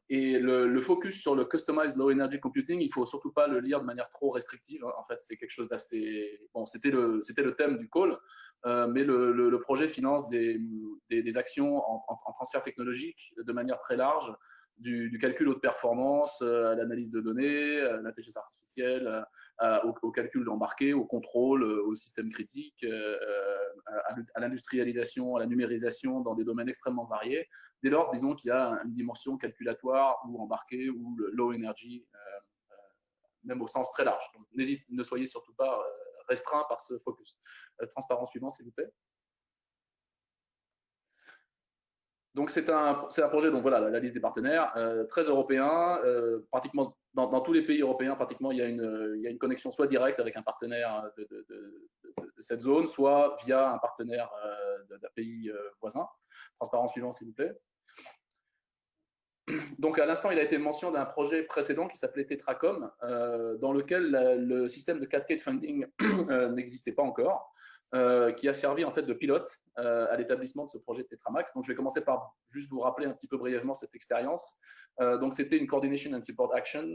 Et le focus sur le Customized Low Energy Computing, il ne faut surtout pas le lire de manière trop restrictive. En fait, c'est quelque chose d'assez… Bon, c'était le thème du call, mais le projet finance des actions en transfert technologique de manière très large, du calcul haute performance à l'analyse de données, à l'intelligence artificielle, au calcul embarqué, au contrôle, au système critique, à l'industrialisation, à la numérisation dans des domaines extrêmement variés. Dès lors, disons qu'il y a une dimension calculatoire ou embarquée ou low energy, même au sens très large. Donc, ne soyez surtout pas restreint par ce focus. Transparent suivant, s'il vous plaît. Donc, c'est un projet, donc voilà, la liste des partenaires, très européen, pratiquement dans tous les pays européens, pratiquement, il y a une connexion soit directe avec un partenaire de cette zone, soit via un partenaire d'un pays voisin. Transparent suivant, s'il vous plaît. Donc, à l'instant, il a été mention d'un projet précédent qui s'appelait Tetracom, dans lequel le système de cascade funding n'existait pas encore, qui a servi en fait de pilote à l'établissement de ce projet de Tetramax. Donc, je vais commencer par juste vous rappeler un petit peu brièvement cette expérience. Donc, c'était une Coordination and Support Action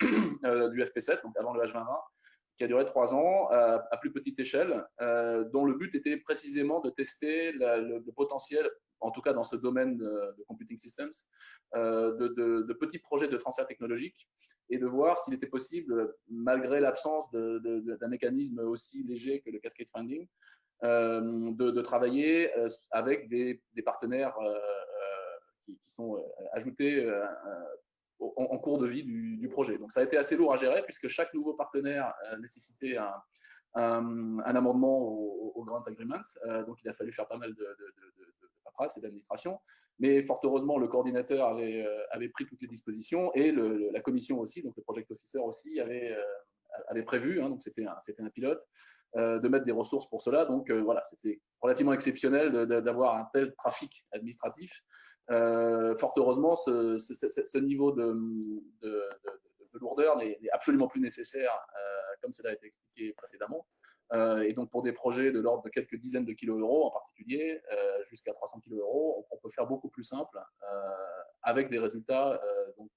du FP7, donc avant le H2020, qui a duré 3 ans à plus petite échelle, dont le but était précisément de tester le potentiel, en tout cas dans ce domaine de computing systems, de petits projets de transfert technologique et de voir s'il était possible, malgré l'absence d'un mécanisme aussi léger que le cascade funding, de travailler avec des partenaires qui sont ajoutés en cours de vie du projet. Donc, ça a été assez lourd à gérer puisque chaque nouveau partenaire nécessitait un amendement au Grant Agreement. Donc, il a fallu faire pas mal de paperasse et d'administration. Mais fort heureusement, le coordinateur avait pris toutes les dispositions et la commission aussi, donc le project officer aussi, avait prévu, hein, donc c'était un pilote, de mettre des ressources pour cela. Donc voilà, c'était relativement exceptionnel d'avoir un tel trafic administratif. Fort heureusement, ce niveau de lourdeur n'est absolument plus nécessaire, comme cela a été expliqué précédemment. Et donc, pour des projets de l'ordre de quelques dizaines de kilos euros en particulier, jusqu'à 300 kilos euros, on peut faire beaucoup plus simple avec des résultats donc,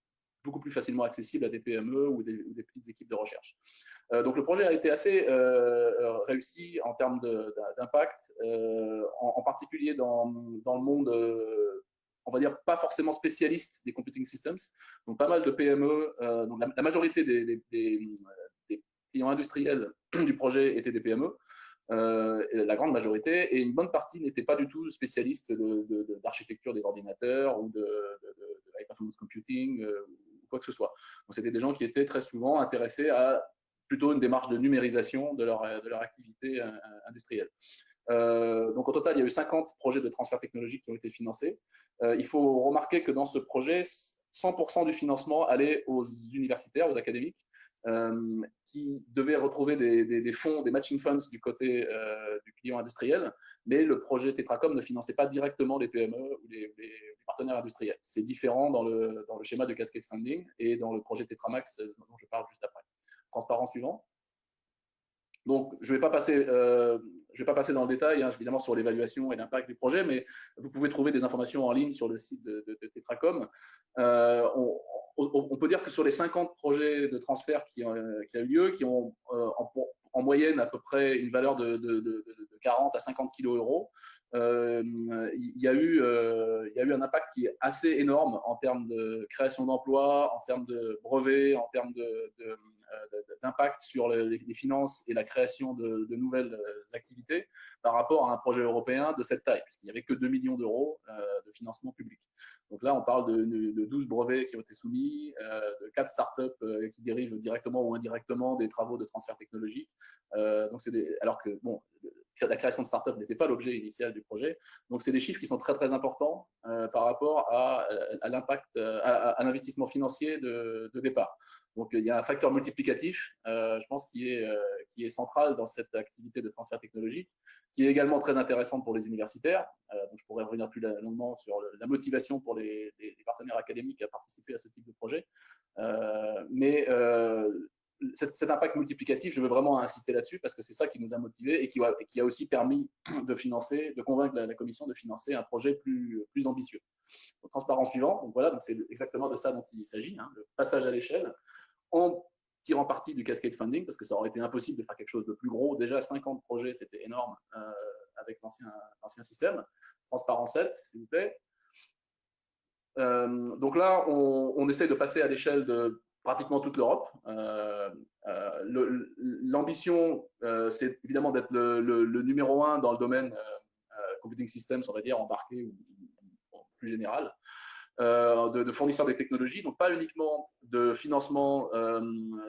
beaucoup plus facilement accessibles à des PME ou des petites équipes de recherche. Donc, le projet a été assez réussi en termes d'impact, en particulier dans le monde on va dire, pas forcément spécialistes des computing systems. Donc, pas mal de PME, donc la majorité des clients industriels du projet étaient des PME. la grande majorité, et une bonne partie n'était pas du tout spécialiste d'architecture des ordinateurs ou de high performance computing ou quoi que ce soit. Donc c'était des gens qui étaient très souvent intéressés à plutôt une démarche de numérisation de leur activité industrielle. Donc au total, il y a eu 50 projets de transfert technologique qui ont été financés. Il faut remarquer que dans ce projet, 100% du financement allait aux universitaires, aux académiques, qui devaient retrouver des fonds, des matching funds du côté du client industriel, mais le projet Tetracom ne finançait pas directement les PME ou les partenaires industriels. C'est différent dans le schéma de cascade funding et dans le projet Tetramax dont je parle juste après. Transparent suivant. Donc, je ne vais pas passer dans le détail, hein, évidemment, sur l'évaluation et l'impact du projet, mais vous pouvez trouver des informations en ligne sur le site de Tetracom. On peut dire que sur les 50 projets de transfert qui a eu lieu, qui ont en moyenne à peu près une valeur de 40 à 50 kg €, il y a eu un impact qui est assez énorme en termes de création d'emplois, en termes de brevets, en termes d'impact sur les finances et la création de nouvelles activités par rapport à un projet européen de cette taille, puisqu'il n'y avait que 2 millions d'euros de financement public. Donc là, on parle de 12 brevets qui ont été soumis, de 4 startups qui dérivent directement ou indirectement des travaux de transfert technologique. Donc alors que bon, la création de startups n'était pas l'objet initial du projet. Donc c'est des chiffres qui sont très très importants par rapport à l'impact, à l'investissement financier de départ. Donc, il y a un facteur multiplicatif, je pense, qui est central dans cette activité de transfert technologique, qui est également très intéressante pour les universitaires. Donc, je pourrais revenir plus longuement sur la motivation pour les partenaires académiques à participer à ce type de projet. Mais cet impact multiplicatif, je veux vraiment insister là-dessus parce que c'est ça qui nous a motivés et qui a aussi permis de convaincre la commission de financer un projet plus ambitieux. Donc, transparent suivant. Donc voilà, donc c'est exactement de ça dont il s'agit, hein, le passage à l'échelle en tirant parti du cascade funding, parce que ça aurait été impossible de faire quelque chose de plus gros. Déjà, 50 projets, c'était énorme avec l'ancien système. Transparent 7, s'il vous plaît. Donc là, on essaie de passer à l'échelle de pratiquement toute l'Europe. L'ambition, c'est évidemment d'être le numéro 1 dans le domaine computing systems, on va dire, embarqué ou plus général. De fournisseurs de technologies, donc pas uniquement de financement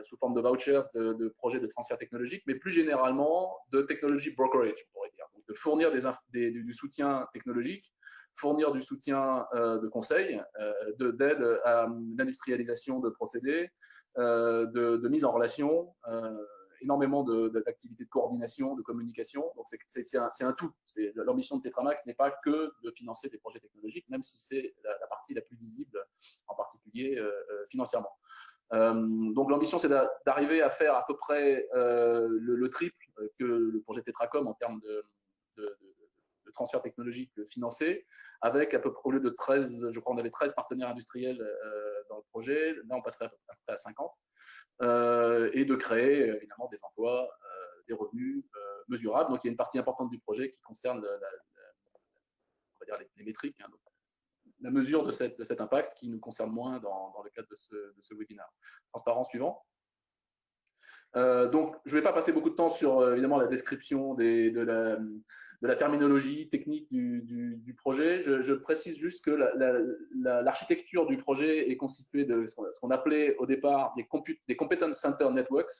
sous forme de vouchers, de projets de transfert technologique, mais plus généralement de technology brokerage, on pourrait dire. Donc de fournir du soutien technologique, fournir du soutien de conseil, d'aide à l'industrialisation de procédés, de mise en relation, énormément d'activités de coordination, de communication. Donc, c'est un tout. L'ambition de Tetramax n'est pas que de financer des projets technologiques, même si c'est la partie la plus visible, en particulier financièrement. Donc, l'ambition, c'est d'arriver à faire à peu près le triple que le projet Tetracom en termes de transfert technologique financé, avec à peu près, au lieu de 13, je crois on avait 13 partenaires industriels dans le projet, là on passerait à peu près à 50. Et de créer évidemment des emplois, des revenus mesurables. Donc il y a une partie importante du projet qui concerne on va dire les métriques, hein, donc, la mesure de cet impact qui nous concerne moins dans le cadre de ce webinaire. Transparent suivant. Donc, je ne vais pas passer beaucoup de temps sur évidemment la description de la terminologie technique du projet. Je précise juste que l'architecture du projet est constituée de ce qu'on appelait au départ des Competence Center Networks.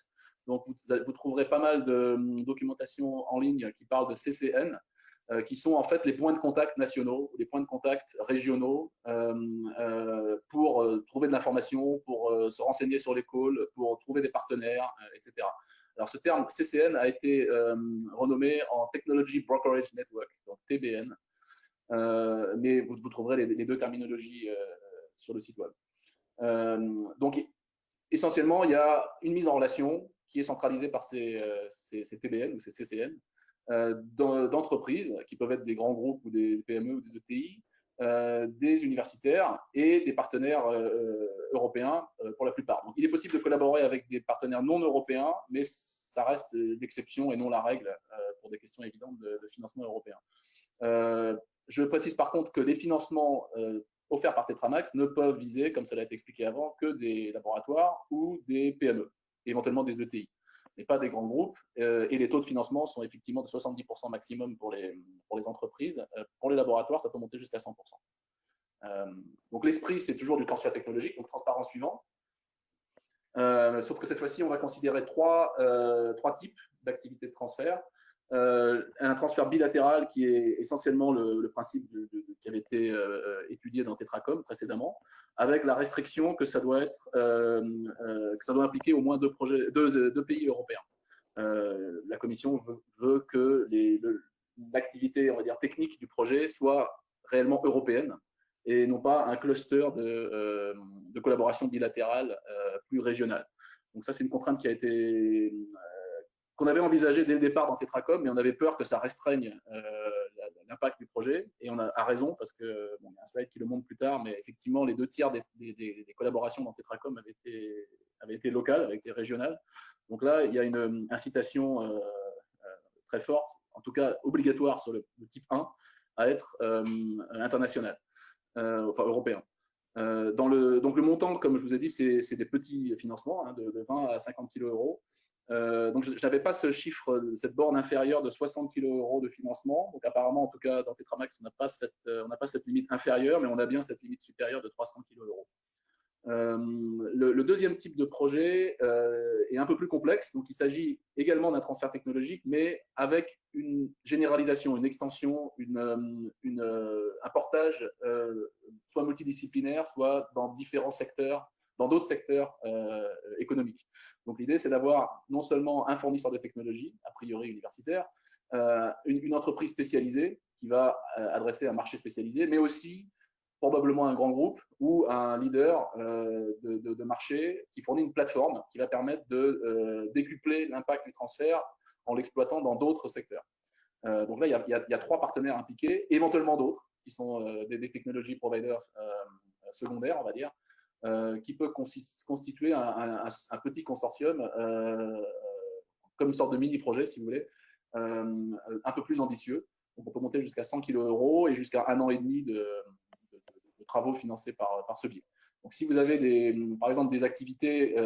Donc, vous trouverez pas mal de documentation en ligne qui parle de CCN, qui sont en fait les points de contact nationaux, les points de contact régionaux pour trouver de l'information, pour se renseigner sur les calls, pour trouver des partenaires, etc. Alors, ce terme CCN a été renommé en Technology Brokerage Network, donc TBN, mais vous trouverez les deux terminologies sur le site web. Donc, essentiellement, il y a une mise en relation qui est centralisée par ces TBN ou ces CCN, d'entreprises qui peuvent être des grands groupes ou des PME ou des ETI, des universitaires et des partenaires européens pour la plupart. Donc, il est possible de collaborer avec des partenaires non européens, mais ça reste l'exception et non la règle pour des questions évidentes de financement européen. Je précise par contre que les financements offerts par Tetramax ne peuvent viser, comme cela a été expliqué avant, que des laboratoires ou des PME, éventuellement des ETI. mais pas des grands groupes. Et les taux de financement sont effectivement de 70% maximum pour les entreprises. Pour les laboratoires, ça peut monter jusqu'à 100%. Donc l'esprit, c'est toujours du transfert technologique, donc transparent suivant. Sauf que cette fois-ci, on va considérer trois types d'activités de transfert. Un transfert bilatéral qui est essentiellement le principe qui avait été étudié dans Tetracom précédemment, avec la restriction que ça doit être, que ça doit impliquer au moins deux pays européens. La Commission veut que l'activité, on va dire, technique du projet soit réellement européenne et non pas un cluster de collaboration bilatérale plus régionale. Donc ça, c'est une contrainte qui a été qu'on avait envisagé dès le départ dans Tetracom, mais on avait peur que ça restreigne l'impact du projet. Et on a raison, parce que, bon, il y a un slide qui le montre plus tard, mais effectivement, les 2/3 des collaborations dans Tetracom avaient été locales, avaient été régionales. Donc là, il y a une incitation très forte, en tout cas obligatoire sur le type 1, à être international, enfin européen. Donc le montant, comme je vous ai dit, c'est des petits financements, hein, de 20 à 50 kg euros. Donc je n'avais pas ce chiffre, cette borne inférieure de 60 kg euros de financement. Donc apparemment, en tout cas, dans Tetramax, on n'a pas cette limite inférieure, mais on a bien cette limite supérieure de 300 kg euros. Le deuxième type de projet est un peu plus complexe. Donc il s'agit également d'un transfert technologique, mais avec une généralisation, une extension, un portage soit multidisciplinaire, soit dans différents secteurs, dans d'autres secteurs économiques. Donc l'idée, c'est d'avoir non seulement un fournisseur de technologie, a priori universitaire, une entreprise spécialisée qui va adresser un marché spécialisé, mais aussi probablement un grand groupe ou un leader de marché qui fournit une plateforme qui va permettre de décupler l'impact du transfert en l'exploitant dans d'autres secteurs. Donc là, il y a 3 partenaires impliqués, éventuellement d'autres, qui sont des technology providers secondaires, on va dire, qui peut constituer un petit consortium, comme une sorte de mini-projet, si vous voulez, un peu plus ambitieux. Donc on peut monter jusqu'à 100 kg euros et jusqu'à 1 an et demi de travaux financés par ce biais. Donc, si vous avez par exemple des activités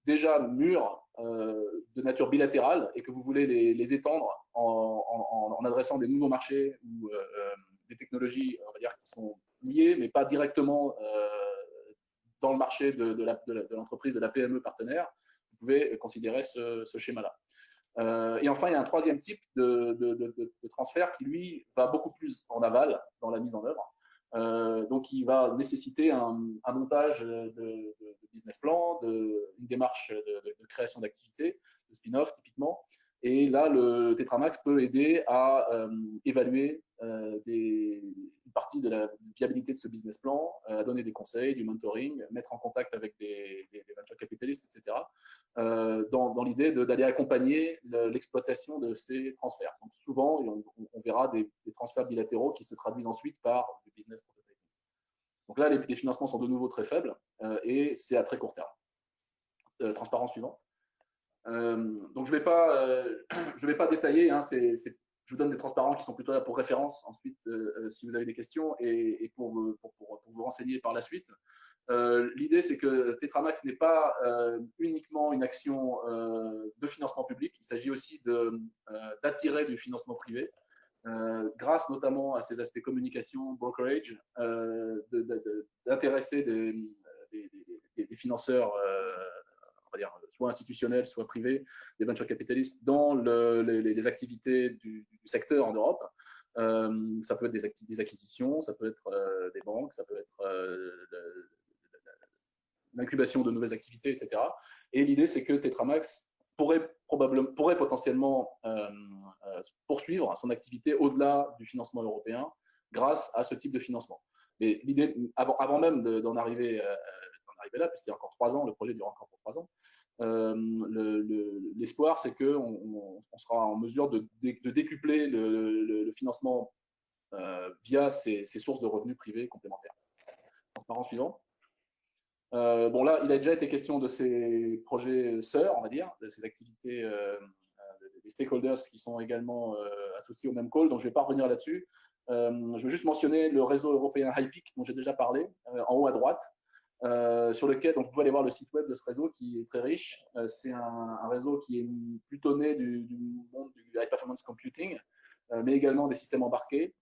déjà mûres de nature bilatérale et que vous voulez les étendre en adressant des nouveaux marchés ou des technologies, on va dire, qui sont liées, mais pas directement dans le marché de l'entreprise, de la PME partenaire, vous pouvez considérer ce schéma-là. Et enfin, il y a un troisième type de transfert qui, lui, va beaucoup plus en aval dans la mise en œuvre. Donc, il va nécessiter un montage de business plan, une démarche de création d'activité, de spin-off typiquement. Et là, le Tetramax peut aider à évaluer une partie de la viabilité de ce business plan, à donner des conseils, du mentoring, mettre en contact avec des venture capitalistes, etc., dans l'idée d'aller accompagner l'exploitation de ces transferts. Donc souvent, on verra des transferts bilatéraux qui se traduisent ensuite par du business prototyping. Donc là, les financements sont de nouveau très faibles et c'est à très court terme. Transparent suivant. Donc je vais pas détailler, hein, je vous donne des transparents qui sont plutôt là pour référence ensuite si vous avez des questions et pour vous renseigner par la suite. L'idée, c'est que Tetramax n'est pas uniquement une action de financement public, il s'agit aussi d'attirer du financement privé, grâce notamment à ces aspects communication, brokerage, d'intéresser des financeurs on va dire, soit institutionnels, soit privés, des venture capitalistes dans les activités du secteur en Europe. Ça peut être des acquisitions, ça peut être des banques, ça peut être l'incubation de nouvelles activités, etc. Et l'idée, c'est que Tetramax pourrait potentiellement poursuivre son activité au-delà du financement européen grâce à ce type de financement. Mais l'idée, avant même d'en arriver là, puisqu'il y a encore 3 ans, le projet dure encore pour 3 ans, l'espoir, c'est qu'on sera en mesure de décupler le financement via ces sources de revenus privés complémentaires. Transparent suivant. Bon, là, il a déjà été question de ces projets sœurs, on va dire, de ces activités des stakeholders qui sont également associés au même call, donc je ne vais pas revenir là-dessus. Je veux juste mentionner le réseau européen HiPeak dont j'ai déjà parlé, en haut à droite. sur lequel, donc vous pouvez aller voir le site web de ce réseau qui est très riche. C'est un réseau qui est plutôt né du monde du high performance computing, mais également des systèmes embarqués,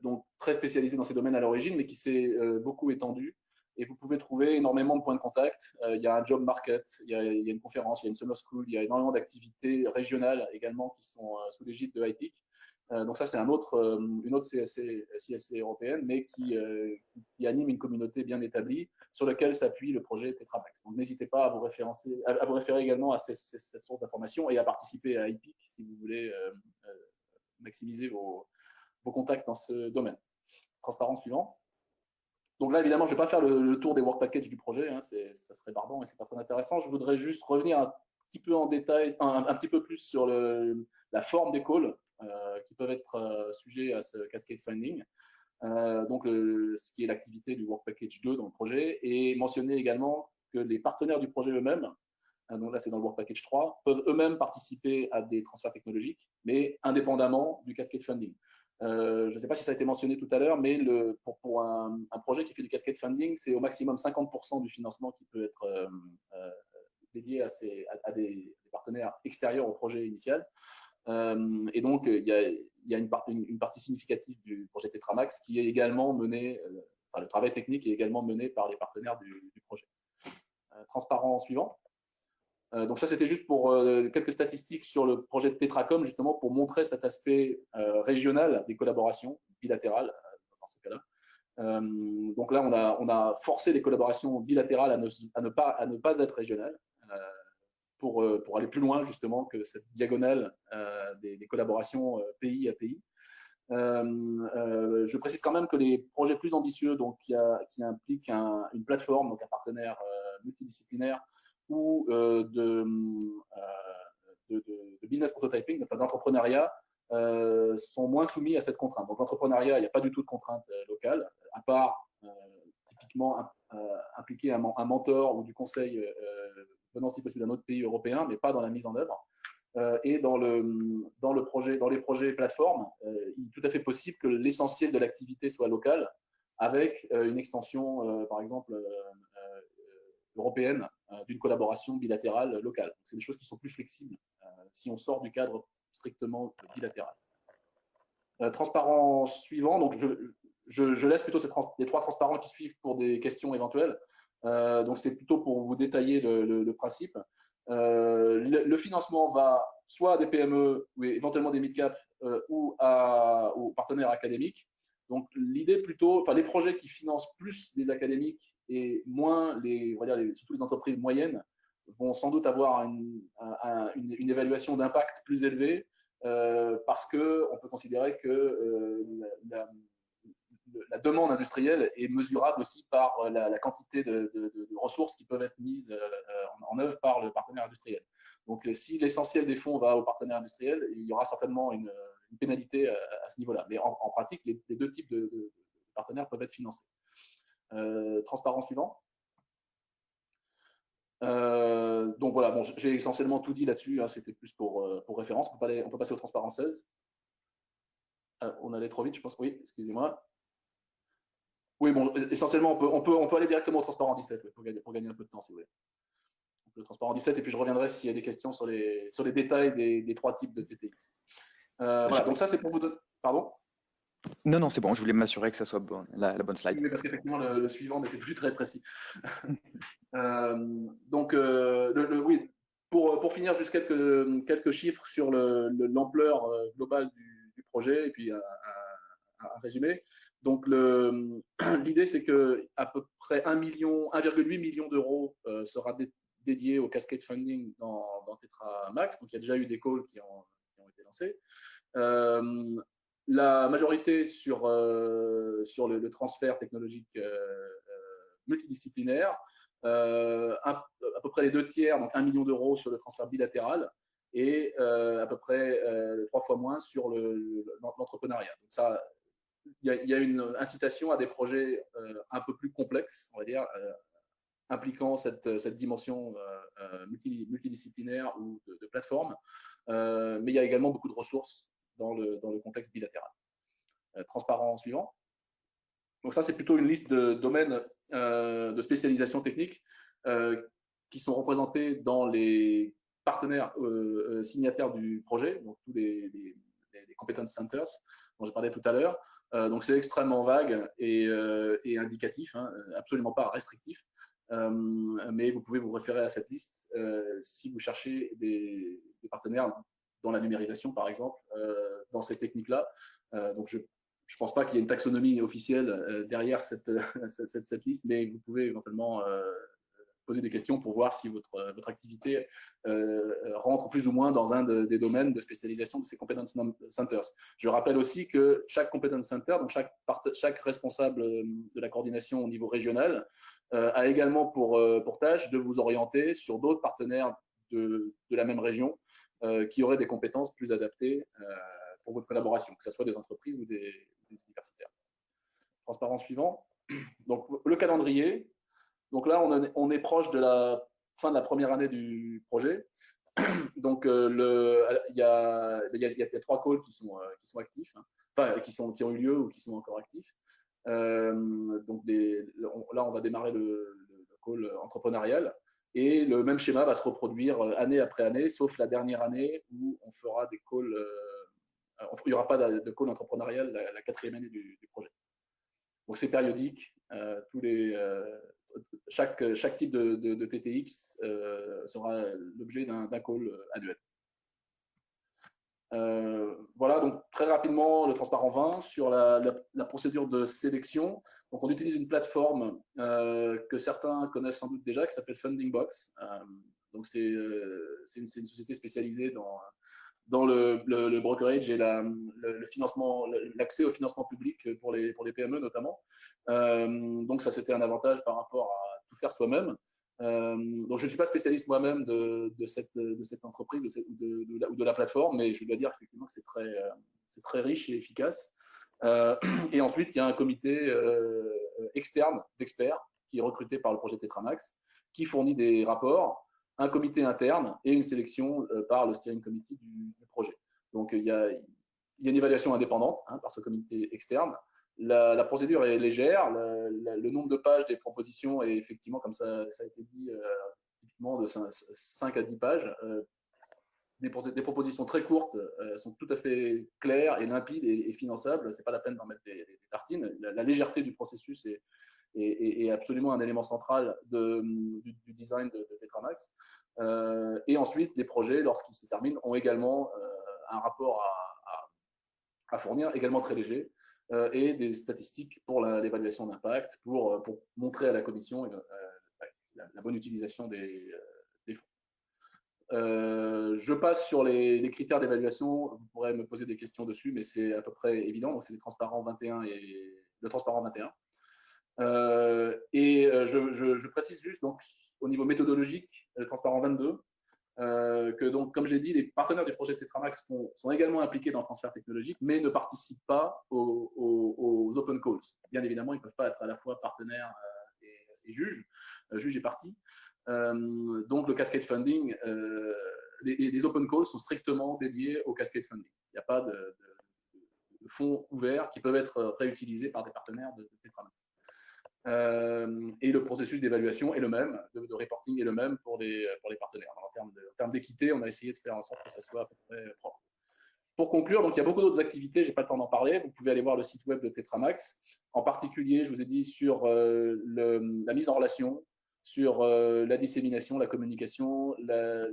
donc très spécialisé dans ces domaines à l'origine, mais qui s'est beaucoup étendu. Et vous pouvez trouver énormément de points de contact. Il y a un job market, il y a une conférence, il y a une summer school, il y a énormément d'activités régionales également qui sont sous l'égide de HiPeak. Donc ça, c'est une autre CSC européenne, mais qui anime une communauté bien établie sur laquelle s'appuie le projet Tetramax. Donc n'hésitez pas à vous référer également à cette source d'information et à participer à HiPeak si vous voulez maximiser vos contacts dans ce domaine. Transparent suivant. Donc là, évidemment, je ne vais pas faire le tour des work packages du projet, hein, ça serait barbant et c'est pas très intéressant. Je voudrais juste revenir un petit peu en détail, un petit peu plus sur la forme des calls qui peuvent être sujets à ce cascade funding. Donc, ce qui est l'activité du work package 2 dans le projet, et mentionner également que les partenaires du projet eux-mêmes, donc là c'est dans le work package 3, peuvent eux-mêmes participer à des transferts technologiques, mais indépendamment du cascade funding. Je ne sais pas si ça a été mentionné tout à l'heure, mais pour un projet qui fait du cascade funding, c'est au maximum 50% du financement qui peut être dédié à des partenaires extérieurs au projet initial. Et donc, il y a une partie significative du projet Tetramax qui est également menée, enfin le travail technique est également mené par les partenaires du projet. Transparent suivant. Donc ça, c'était juste pour quelques statistiques sur le projet de Tetracom, justement pour montrer cet aspect régional des collaborations bilatérales dans ce cas-là. Donc là, on a forcé les collaborations bilatérales à ne pas être régionales pour aller plus loin justement que cette diagonale des collaborations pays à pays. Je précise quand même que les projets plus ambitieux, donc qui impliquent une plateforme, donc un partenaire multidisciplinaire, ou de business prototyping, enfin d'entrepreneuriat, sont moins soumis à cette contrainte. Donc l'entrepreneuriat, il n'y a pas du tout de contrainte locale, à part typiquement impliquer un mentor ou du conseil venant si possible d'un autre pays européen, mais pas dans la mise en œuvre. Et dans les projets plateformes, il est tout à fait possible que l'essentiel de l'activité soit locale, avec une extension, par exemple, européenne, d'une collaboration bilatérale locale. C'est des choses qui sont plus flexibles si on sort du cadre strictement bilatéral. Transparent suivant, donc je laisse plutôt les trois transparents qui suivent pour des questions éventuelles. Donc c'est plutôt pour vous détailler le principe. Le financement va soit à des PME ou éventuellement des mid-cap ou aux partenaires académiques. Donc l'idée plutôt, enfin les projets qui financent plus des académiques et moins surtout les entreprises moyennes vont sans doute avoir une évaluation d'impact plus élevée parce qu'on peut considérer que la demande industrielle est mesurable aussi par la quantité de ressources qui peuvent être mises en œuvre par le partenaire industriel. Donc, si l'essentiel des fonds va au partenaire industriel, il y aura certainement une pénalité à ce niveau-là. Mais en pratique, les deux types de partenaires peuvent être financés. Transparent suivant. Donc voilà, bon, j'ai essentiellement tout dit là-dessus, hein, c'était plus pour référence. On peut passer au transparent 16. On allait trop vite, je pense. Oui, excusez-moi. Oui, bon, essentiellement, on peut aller directement au transparent 17 pour gagner un peu de temps, si vous voulez. Donc, le transparent 17, et puis je reviendrai s'il y a des questions sur les détails des trois types de TTX. Voilà, donc ça, c'est pour vous donner… Pardon ? Non, c'est bon, je voulais m'assurer que ça soit bon, la bonne slide. Oui, parce qu'effectivement, le suivant n'était plus très précis. Donc, oui, pour finir, juste quelques chiffres sur l'ampleur globale du projet, et puis un résumé. Donc, l'idée, c'est que à peu près 1,8 million d'euros sera dédié au cascade funding dans Tetramax. Donc, il y a déjà eu des calls qui ont été lancés. La majorité sur le transfert technologique multidisciplinaire, à peu près les 2/3, donc 1 million d'euros sur le transfert bilatéral, et à peu près 3 fois moins sur l'entrepreneuriat. Donc ça, il y a une incitation à des projets un peu plus complexes, on va dire, impliquant cette dimension multidisciplinaire ou de plateforme, mais il y a également beaucoup de ressources dans le contexte bilatéral. Transparent suivant. Donc ça, c'est plutôt une liste de domaines de spécialisation technique qui sont représentés dans les partenaires signataires du projet, donc tous les competence centers dont je parlais tout à l'heure. Donc c'est extrêmement vague et indicatif, hein, absolument pas restrictif. Mais vous pouvez vous référer à cette liste si vous cherchez des partenaires dans la numérisation, par exemple, dans ces techniques-là. Donc je ne pense pas qu'il y ait une taxonomie officielle derrière cette liste, mais vous pouvez éventuellement poser des questions pour voir si votre activité rentre plus ou moins dans un des domaines de spécialisation de ces competence centers. Je rappelle aussi que chaque competence center, donc chaque responsable de la coordination au niveau régional, a également pour tâche de vous orienter sur d'autres partenaires de la même région qui auraient des compétences plus adaptées pour votre collaboration, que ce soit des entreprises ou des universitaires. Transparent suivant. Donc, le calendrier. Donc là, on est proche de la fin de la première année du projet. Donc, il y a 3 calls qui sont actifs, hein, enfin, qui ont eu lieu ou qui sont encore actifs. Donc, là, on va démarrer le call entrepreneurial. Et le même schéma va se reproduire année après année, sauf la dernière année où on fera des calls. Il n'y aura pas de call entrepreneurial la 4e année du projet. Donc, c'est périodique. Chaque type de TTX sera l'objet d'un call annuel. Voilà, donc très rapidement, le transparent 20 sur la procédure de sélection. Donc, on utilise une plateforme que certains connaissent sans doute déjà, qui s'appelle Funding Box. Donc, c'est une société spécialisée dans le brokerage et le financement, l'accès au financement public pour les PME notamment. Donc, ça, c'était un avantage par rapport à tout faire soi-même. Donc, je ne suis pas spécialiste moi-même de cette entreprise ou de la plateforme, mais je dois dire effectivement que c'est très riche et efficace. Et ensuite, il y a un comité externe d'experts qui est recruté par le projet Tetramax, qui fournit des rapports, un comité interne et une sélection par le steering committee du projet. Donc, il y a une évaluation indépendante par ce comité externe. La procédure est légère, le nombre de pages des propositions est effectivement, comme ça a été dit, typiquement de 5 à 10 pages. Des propositions très courtes sont tout à fait claires et limpides et finançables. Ce n'est pas la peine d'en mettre des tartines. La légèreté du processus est absolument un élément central du design de Tetramax. Et ensuite, des projets, lorsqu'ils se terminent, ont également un rapport à fournir, également très léger, et des statistiques pour l'évaluation d'impact, pour montrer à la commission la bonne utilisation des fonds. Je passe sur les critères d'évaluation. Vous pourrez me poser des questions dessus, mais c'est à peu près évident. Donc, c'est le transparent 21 et le transparent 21. Je précise juste donc au niveau méthodologique, le transparent 22, que donc, comme j'ai dit, les partenaires du projet Tetramax sont également impliqués dans le transfert technologique, mais ne participent pas aux open calls. Bien évidemment, ils ne peuvent pas être à la fois partenaires et juges et parties. Donc, le cascade funding, les open calls sont strictement dédiés au cascade funding. Il n'y a pas de fonds ouverts qui peuvent être réutilisés par des partenaires de Tetramax. Et le processus d'évaluation est le même, de reporting est le même pour les partenaires. En termes d'équité, on a essayé de faire en sorte que ça soit à peu près propre. Pour conclure, donc il y a beaucoup d'autres activités, je n'ai pas le temps d'en parler. Vous pouvez aller voir le site web de Tetramax. En particulier, je vous ai dit sur la mise en relation, sur la dissémination, la communication, la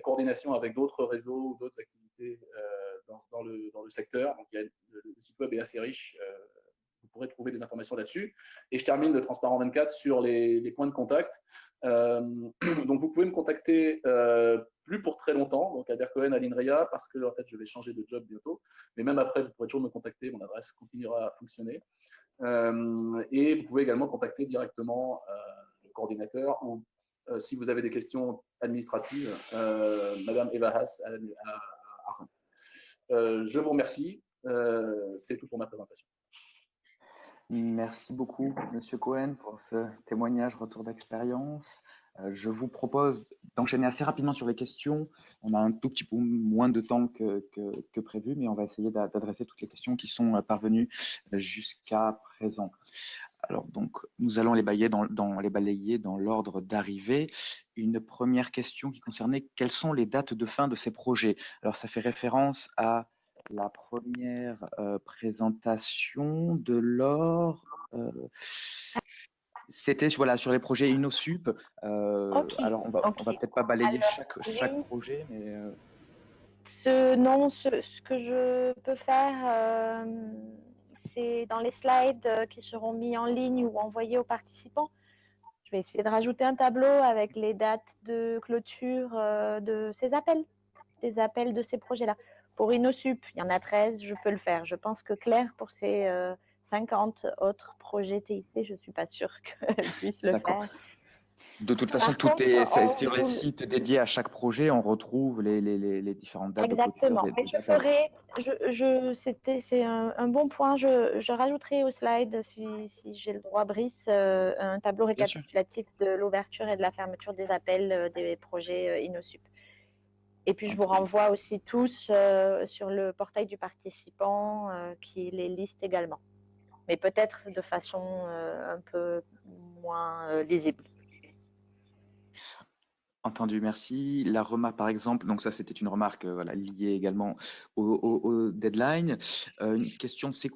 coordination avec d'autres réseaux ou d'autres activités dans le secteur. Donc, le site web est assez riche. Vous pourrez trouver des informations là-dessus. Et je termine de Transparent 24 sur les points de contact. Donc, vous pouvez me contacter plus pour très longtemps, donc Albert Cohen à l'INRIA, parce que en fait, je vais changer de job bientôt. Mais même après, vous pourrez toujours me contacter. Mon adresse continuera à fonctionner. Et vous pouvez également contacter directement le coordinateur ou si vous avez des questions administratives, Madame Eva Haas à Aachen. Je vous remercie. C'est tout pour ma présentation. Merci beaucoup, Monsieur Cohen, pour ce témoignage, retour d'expérience. Je vous propose d'enchaîner assez rapidement sur les questions. On a un tout petit peu moins de temps que prévu, mais on va essayer d'adresser toutes les questions qui sont parvenues jusqu'à présent. Alors, donc, nous allons les balayer dans l'ordre d'arrivée. Une première question qui concernait quelles sont les dates de fin de ces projets. Alors, ça fait référence à la première présentation de Laure. C'était voilà, sur les projets InnoSup. Ok, Alors, on va ok. peut-être pas balayer Alors, chaque oui, projet, mais non, ce que je peux faire, c'est dans les slides qui seront mis en ligne ou envoyés aux participants. Je vais essayer de rajouter un tableau avec les dates de clôture de ces appels, des appels de ces projets-là. Pour InnoSup, il y en a 13, je peux le faire. Je pense que Claire, pour ses 50 autres projets TIC, je ne suis pas sûre qu'elle puisse le d'accord. faire. De toute façon, Par tout contre, est sur les sites dédiés à chaque projet. On retrouve les différentes dates de clôture exactement. Mais des je appels. ferai, c'est un bon point. Je rajouterai au slide, si j'ai le droit, Brice, un tableau Bien sûr. récapitulatif de l'ouverture et de la fermeture des appels des projets InnoSup. Et puis, je vous Entendu. renvoie aussi tous sur le portail du participant qui les liste également. Mais peut-être de façon un peu moins lisible. Entendu, merci. La remarque, par exemple, donc ça c'était une remarque voilà, liée également au deadline. Une question, c'est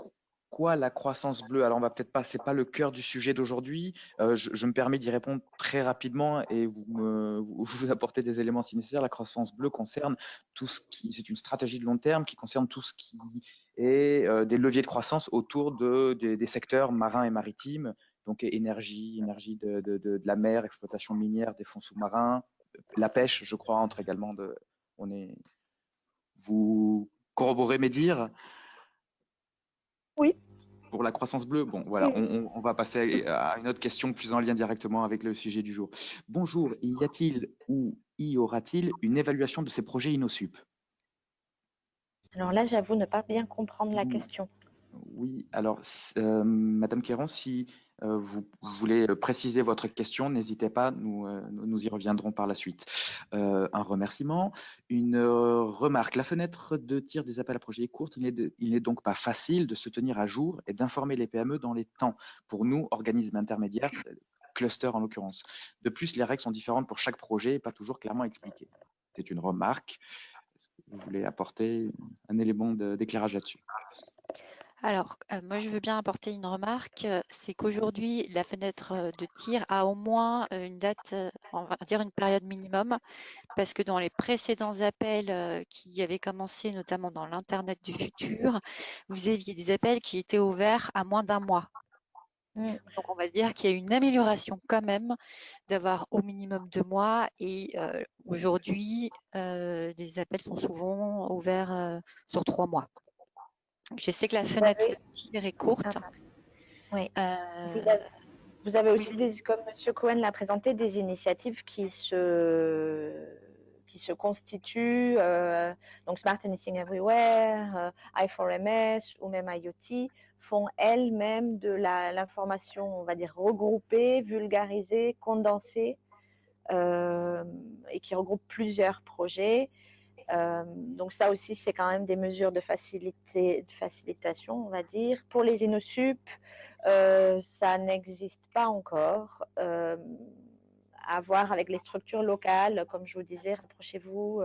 quoi la croissance bleue? Alors on va peut-être pas, c'est pas le cœur du sujet d'aujourd'hui. Je me permets d'y répondre très rapidement et vous apportez des éléments si nécessaire. La croissance bleue concerne tout ce qui, c'est une stratégie de long terme qui concerne tout ce qui est des leviers de croissance autour des secteurs marins et maritimes. Donc énergie de la mer, exploitation minière des fonds sous-marins, la pêche, je crois, entre également vous corroborez mes dires Oui. pour la croissance bleue. Bon, voilà, Oui. on va passer à une autre question plus en lien directement avec le sujet du jour. Bonjour, y a-t-il ou y aura-t-il une évaluation de ces projets InnoSup? Alors là, j'avoue ne pas bien comprendre la question. Oui, alors, Madame Quéron, si vous voulez préciser votre question, n'hésitez pas, nous y reviendrons par la suite. Un remerciement, une remarque. La fenêtre de tir des appels à projets est courte, il n'est donc pas facile de se tenir à jour et d'informer les PME dans les temps. Pour nous, organismes intermédiaires, cluster en l'occurrence. De plus, les règles sont différentes pour chaque projet et pas toujours clairement expliquées. C'est une remarque. Est-ce que vous voulez apporter un élément d'éclairage là-dessus? Alors, moi, je veux bien apporter une remarque, c'est qu'aujourd'hui, la fenêtre de tir a au moins une date, on va dire une période minimum, parce que dans les précédents appels qui avaient commencé, notamment dans l'Internet du futur, vous aviez des appels qui étaient ouverts à moins d'un mois. Mm. Donc, on va dire qu'il y a une amélioration quand même d'avoir au minimum 2 mois et aujourd'hui, les appels sont souvent ouverts sur 3 mois. Je sais que la Vous fenêtre de avez, tir est ah, courte. oui. Vous Euh, avez, vous avez oui, aussi, comme M. Cohen l'a présenté, des initiatives qui se constituent, donc Smart Anything Everywhere, I4MS ou même IoT, font elles-mêmes de l'information, on va dire, regroupée, vulgarisée, condensée, et qui regroupe plusieurs projets. Donc ça aussi, c'est quand même des mesures de facilitation, on va dire. Pour les InnoSup, ça n'existe pas encore. À voir avec les structures locales, comme je vous disais, rapprochez-vous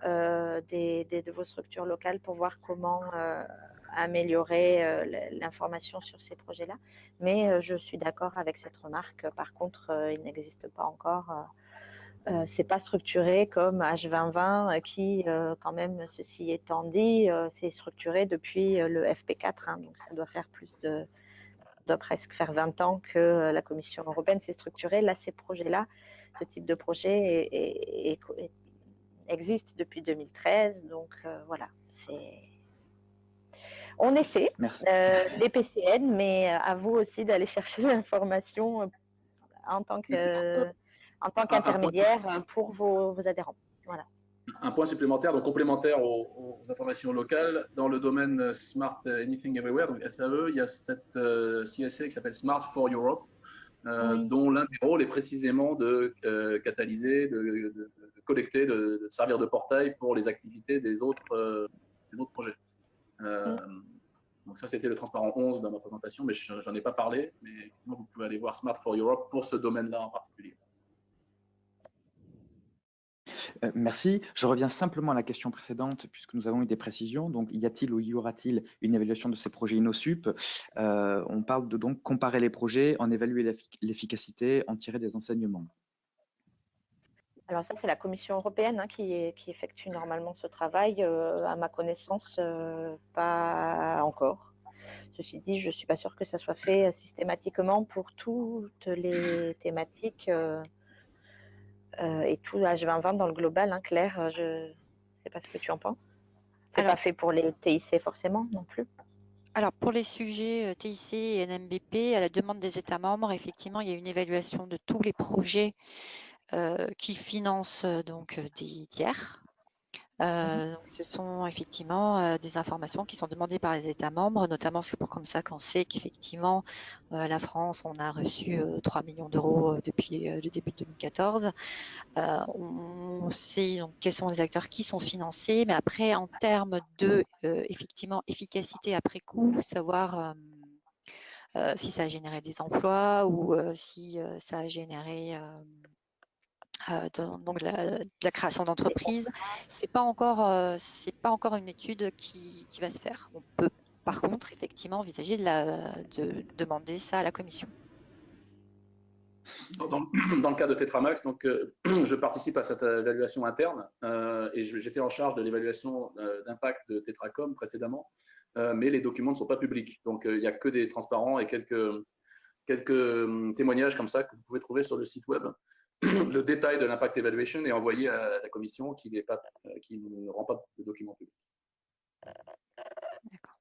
de vos structures locales pour voir comment améliorer l'information sur ces projets-là. Mais je suis d'accord avec cette remarque. Par contre, il n'existe pas encore. C'est pas structuré comme H2020 qui, quand même, ceci étant dit, c'est structuré depuis le FP4. Hein, donc ça doit faire doit presque faire 20 ans que la Commission européenne s'est structurée. Là, ces projets-là, ce type de projet existe depuis 2013. Donc voilà, on essaie, Merci. les PCN, mais à vous aussi d'aller chercher l'information en tant Un point, qu'intermédiaire pour vos adhérents. Voilà. un point supplémentaire, donc complémentaire aux informations locales, dans le domaine Smart Anything Everywhere, donc SAE, il y a cette CSA qui s'appelle Smart for Europe, Oui. dont l'un des rôles est précisément de catalyser, de collecter, de servir de portail pour les activités des autres projets. Donc ça, c'était le transparent 11 dans ma présentation, mais j'en ai pas parlé. Mais effectivement, vous pouvez aller voir Smart for Europe pour ce domaine-là en particulier. Merci. Je reviens simplement à la question précédente, puisque nous avons eu des précisions. Donc, y a-t-il ou y aura-t-il une évaluation de ces projets InnoSup? On parle de donc comparer les projets, en évaluer l'efficacité, en tirer des enseignements. Alors ça, c'est la Commission européenne qui effectue normalement ce travail. À ma connaissance, pas encore. Ceci dit, je ne suis pas sûre que ça soit fait systématiquement pour toutes les thématiques et tout H2020 dans le global. Claire, je ne sais pas ce que tu en penses. C'est pas fait pour les TIC forcément non plus. Alors, pour les sujets TIC et NMBP, à la demande des États membres, effectivement, il y a une évaluation de tous les projets qui financent donc des tiers. Donc ce sont effectivement des informations qui sont demandées par les États membres, notamment c'est comme ça qu'on sait qu'effectivement la France, on a reçu 3 millions d'euros depuis le début de 2014. On sait donc quels sont les acteurs qui sont financés, mais après en termes de effectivement efficacité après coup, savoir si ça a généré des emplois ou si ça a généré donc de la création d'entreprise, c'est pas encore une étude qui va se faire. On peut par contre effectivement envisager de demander ça à la Commission. Dans le cas de Tetramax, donc, je participe à cette évaluation interne et j'étais en charge de l'évaluation d'impact de Tetracom précédemment, mais les documents ne sont pas publics. Donc, il n'y a que des transparents et quelques témoignages comme ça que vous pouvez trouver sur le site web. Le détail de l'impact evaluation est envoyé à la Commission qui ne rend pas de documents publics. D'accord.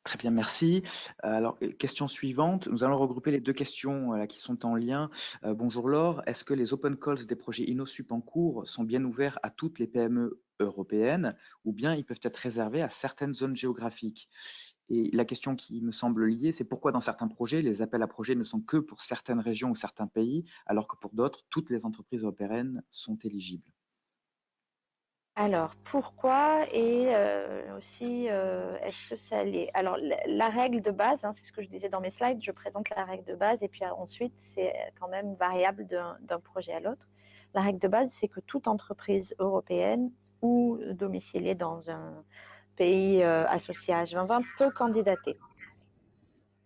Très bien, merci. Alors, question suivante. Nous allons regrouper les deux questions qui sont en lien. Bonjour Laure. Est-ce que les open calls des projets InnoSup en cours sont bien ouverts à toutes les PME européennes ou bien ils peuvent être réservés à certaines zones géographiques? Et la question qui me semble liée, c'est pourquoi dans certains projets, les appels à projets ne sont que pour certaines régions ou certains pays, alors que pour d'autres, toutes les entreprises européennes sont éligibles. Alors, pourquoi et aussi, est-ce que ça l'est? Alors, la règle de base, c'est ce que je disais dans mes slides, je présente la règle de base et puis ensuite, c'est quand même variable d'un projet à l'autre. La règle de base, c'est que toute entreprise européenne ou domiciliée dans un pays associé à H2020 peut candidater.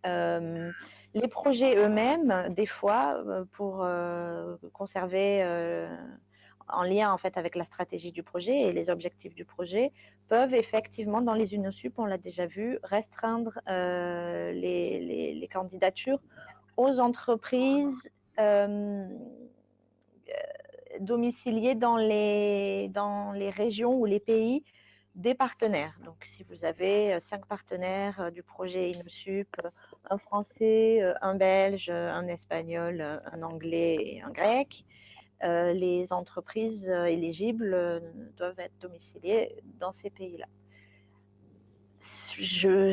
Les projets eux-mêmes, des fois, pour conserver en lien en fait avec la stratégie du projet et les objectifs du projet, peuvent effectivement dans les InnoSup, on l'a déjà vu, restreindre les candidatures aux entreprises domiciliées dans les régions ou les pays des partenaires. Donc, si vous avez 5 partenaires du projet InnoSup, un français, un belge, un espagnol, un anglais et un grec, les entreprises éligibles doivent être domiciliées dans ces pays-là.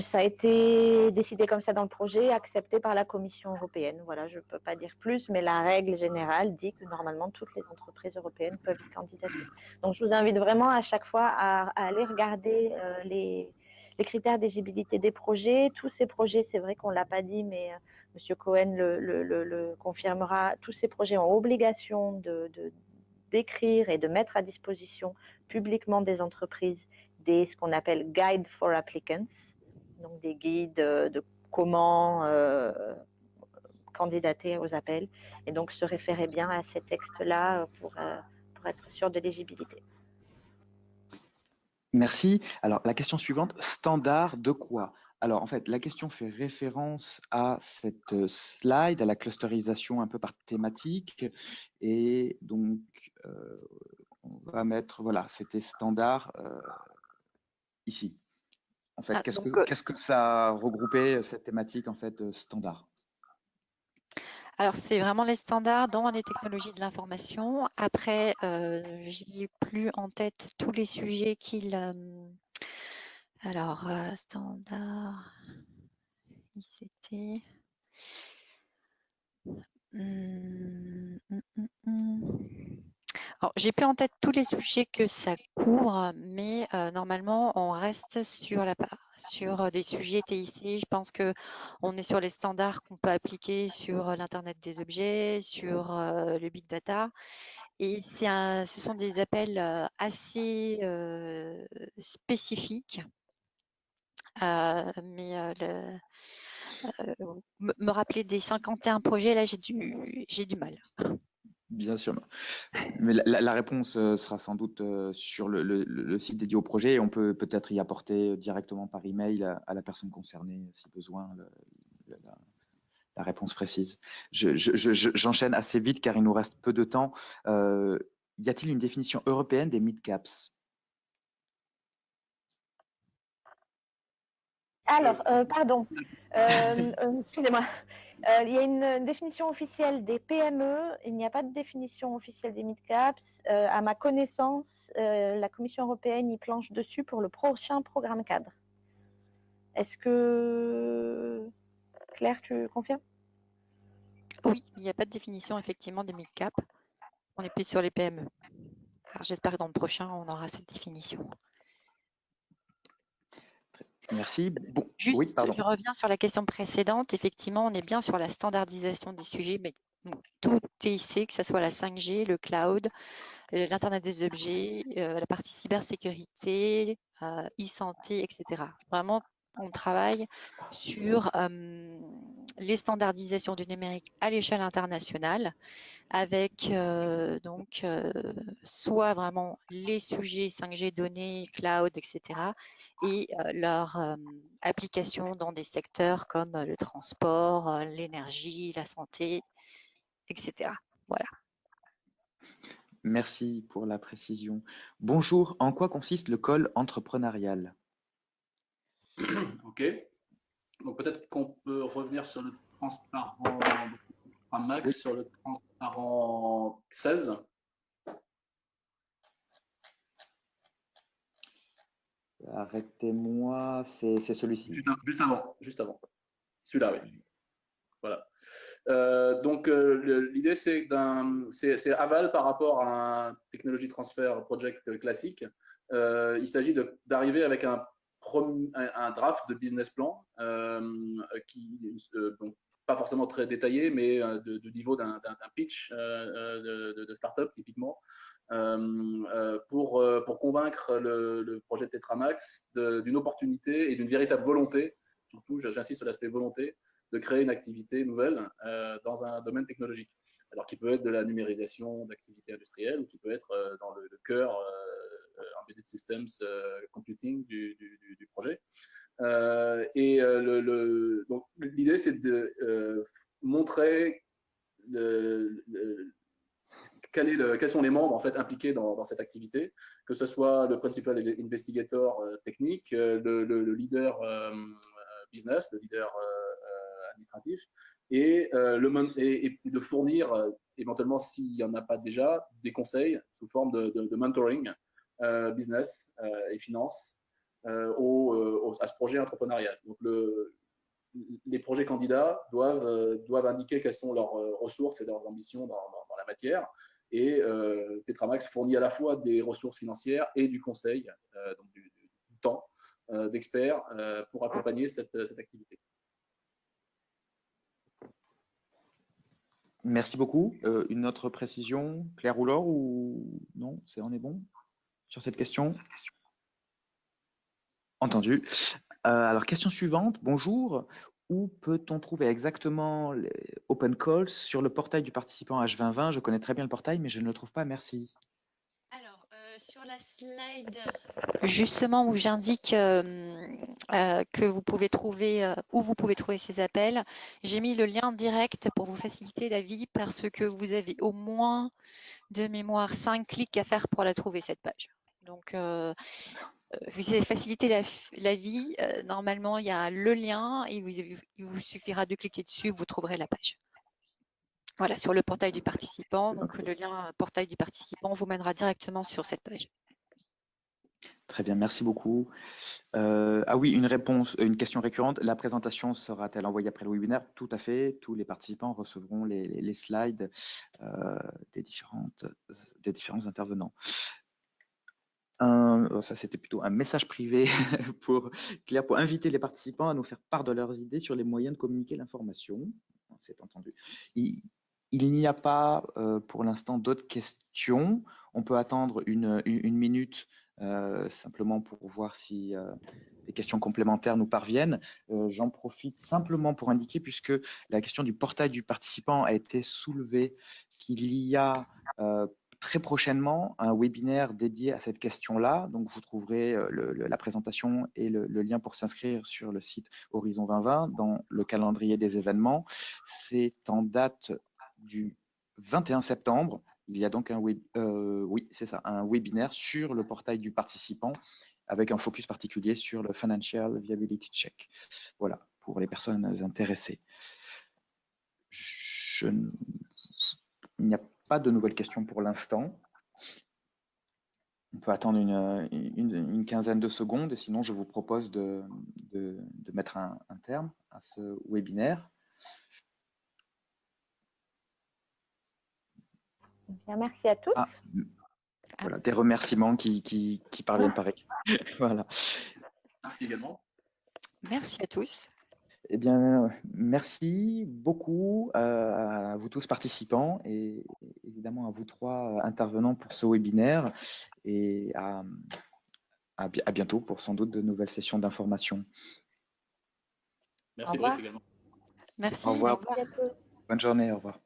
Ça a été décidé comme ça dans le projet, accepté par la Commission européenne. Voilà, je ne peux pas dire plus, mais la règle générale dit que normalement toutes les entreprises européennes peuvent y candidater. Donc je vous invite vraiment à chaque fois à aller regarder les critères d'éligibilité des projets. Tous ces projets, c'est vrai qu'on ne l'a pas dit, mais M. Cohen le confirmera, tous ces projets ont obligation d'écrire et de mettre à disposition publiquement des entreprises ce qu'on appelle Guide for Applicants, donc des guides de comment candidater aux appels, et donc se référer bien à ces textes-là pour être sûr de l'éligibilité. Merci. Alors, la question suivante, standard de quoi? Alors, en fait, la question fait référence à cette slide, à la clusterisation un peu par thématique. Et donc, on va mettre, voilà, c'était standard ici. En fait, qu'est-ce que ça a regroupé, cette thématique, en fait, standard? Alors, c'est vraiment les standards dans les technologies de l'information. Après, j'ai plus en tête tous les sujets qu'il... Alors, standard, ICT. Alors, j'ai plus en tête tous les sujets que ça couvre, mais normalement, on reste sur sur des sujets TIC. Je pense qu'on est sur les standards qu'on peut appliquer sur l'Internet des objets, sur le big data. Et ce sont des appels assez spécifiques. Me rappeler des 51 projets, là, j'ai du mal. Bien sûr. Mais la réponse sera sans doute sur le site dédié au projet et on peut peut-être y apporter directement par email à la personne concernée, si besoin, la réponse précise. J'enchaîne assez vite car il nous reste peu de temps. Y a-t-il une définition européenne des mid-caps? Alors, pardon, excusez-moi. Il y a une définition officielle des PME. Il n'y a pas de définition officielle des mid-caps. À ma connaissance, la Commission européenne y planche dessus pour le prochain programme cadre. Est-ce que Claire, tu confirmes? Oui, il n'y a pas de définition effectivement des mid-cap. On est plus sur les PME. Alors j'espère que dans le prochain, on aura cette définition. Merci. Bon, Juste, oui, pardon. je reviens sur la question précédente. Effectivement, on est bien sur la standardisation des sujets, mais tout TIC, que ce soit la 5G, le cloud, l'Internet des objets, la partie cybersécurité, e-santé, etc. Vraiment, on travaille sur les standardisations du numérique à l'échelle internationale avec soit vraiment les sujets 5G, données, cloud, etc. et leur application dans des secteurs comme le transport, l'énergie, la santé, etc. Voilà. Merci pour la précision. Bonjour, en quoi consiste le call entrepreneurial? Ok. Donc peut-être qu'on peut revenir sur le transparent Oui, Max, sur le transparent 16. arrêtez-moi, c'est celui-ci. Juste avant. Celui-là, oui. Voilà. Donc l'idée c'est aval par rapport à un technology transfer project classique. Il s'agit d'arriver avec un draft de business plan qui donc pas forcément très détaillé, mais de niveau d'un pitch de startup typiquement, pour convaincre le projet Tetramax d'une opportunité et d'une véritable volonté. Surtout, j'insiste sur l'aspect volonté de créer une activité nouvelle dans un domaine technologique. Alors qui peut être de la numérisation d'activités industrielles ou qui peut être dans le cœur embedded systems computing du projet. Donc l'idée c'est de montrer quels sont les membres en fait impliqués dans cette activité, que ce soit le principal investigator technique, le leader business, le leader administratif, et de fournir éventuellement, s'il n'y en a pas déjà, des conseils sous forme de mentoring business et finance à ce projet entrepreneurial. Donc les projets candidats doivent indiquer quelles sont leurs ressources et leurs ambitions dans la matière. Et Tetramax fournit à la fois des ressources financières et du conseil, donc du temps d'experts pour accompagner cette activité. Merci beaucoup. Une autre précision, Claire ou Laure, ou non, on est bon sur cette question? Entendu. Alors, question suivante. Bonjour. Où peut-on trouver exactement les open calls sur le portail du participant H2020? Je connais très bien le portail, mais je ne le trouve pas. Merci. Alors, sur la slide, justement, où j'indique que vous pouvez trouver, où vous pouvez trouver ces appels, j'ai mis le lien direct pour vous faciliter la vie parce que vous avez au moins de mémoire 5 clics à faire pour la trouver, cette page. Donc, vous allez faciliter la vie. Normalement, il y a le lien et il vous suffira de cliquer dessus, vous trouverez la page. Voilà, sur le portail du participant. Donc, le lien portail du participant vous mènera directement sur cette page. Très bien, merci beaucoup. Ah oui, une question récurrente. La présentation sera-t-elle envoyée après le webinaire? Tout à fait. Tous les participants recevront les slides des différents intervenants. ça c'était plutôt un message privé pour Claire, pour inviter les participants à nous faire part de leurs idées sur les moyens de communiquer l'information. C'est entendu. Il n'y a pas pour l'instant d'autres questions. On peut attendre une minute simplement pour voir si des questions complémentaires nous parviennent. J'en profite simplement pour indiquer, puisque la question du portail du participant a été soulevée, qu'il y a très prochainement un webinaire dédié à cette question-là. Donc, vous trouverez la présentation et le lien pour s'inscrire sur le site Horizon 2020 dans le calendrier des événements. C'est en date du 21 septembre. Il y a donc un webinaire sur le portail du participant avec un focus particulier sur le Financial Viability Check. Voilà, pour les personnes intéressées. Il n'y a pas de nouvelles questions pour l'instant. On peut attendre une quinzaine de secondes, et sinon je vous propose de mettre un terme à ce webinaire. Bien, merci à tous. Voilà, des remerciements qui parviennent par écrit. Voilà. Merci également. Merci à tous. Eh bien, merci beaucoup à vous tous participants et évidemment à vous trois intervenants pour ce webinaire, et à bientôt pour sans doute de nouvelles sessions d'information. Merci Brice également. Merci. Au revoir. Au revoir. Merci à tous. Bonne journée, au revoir.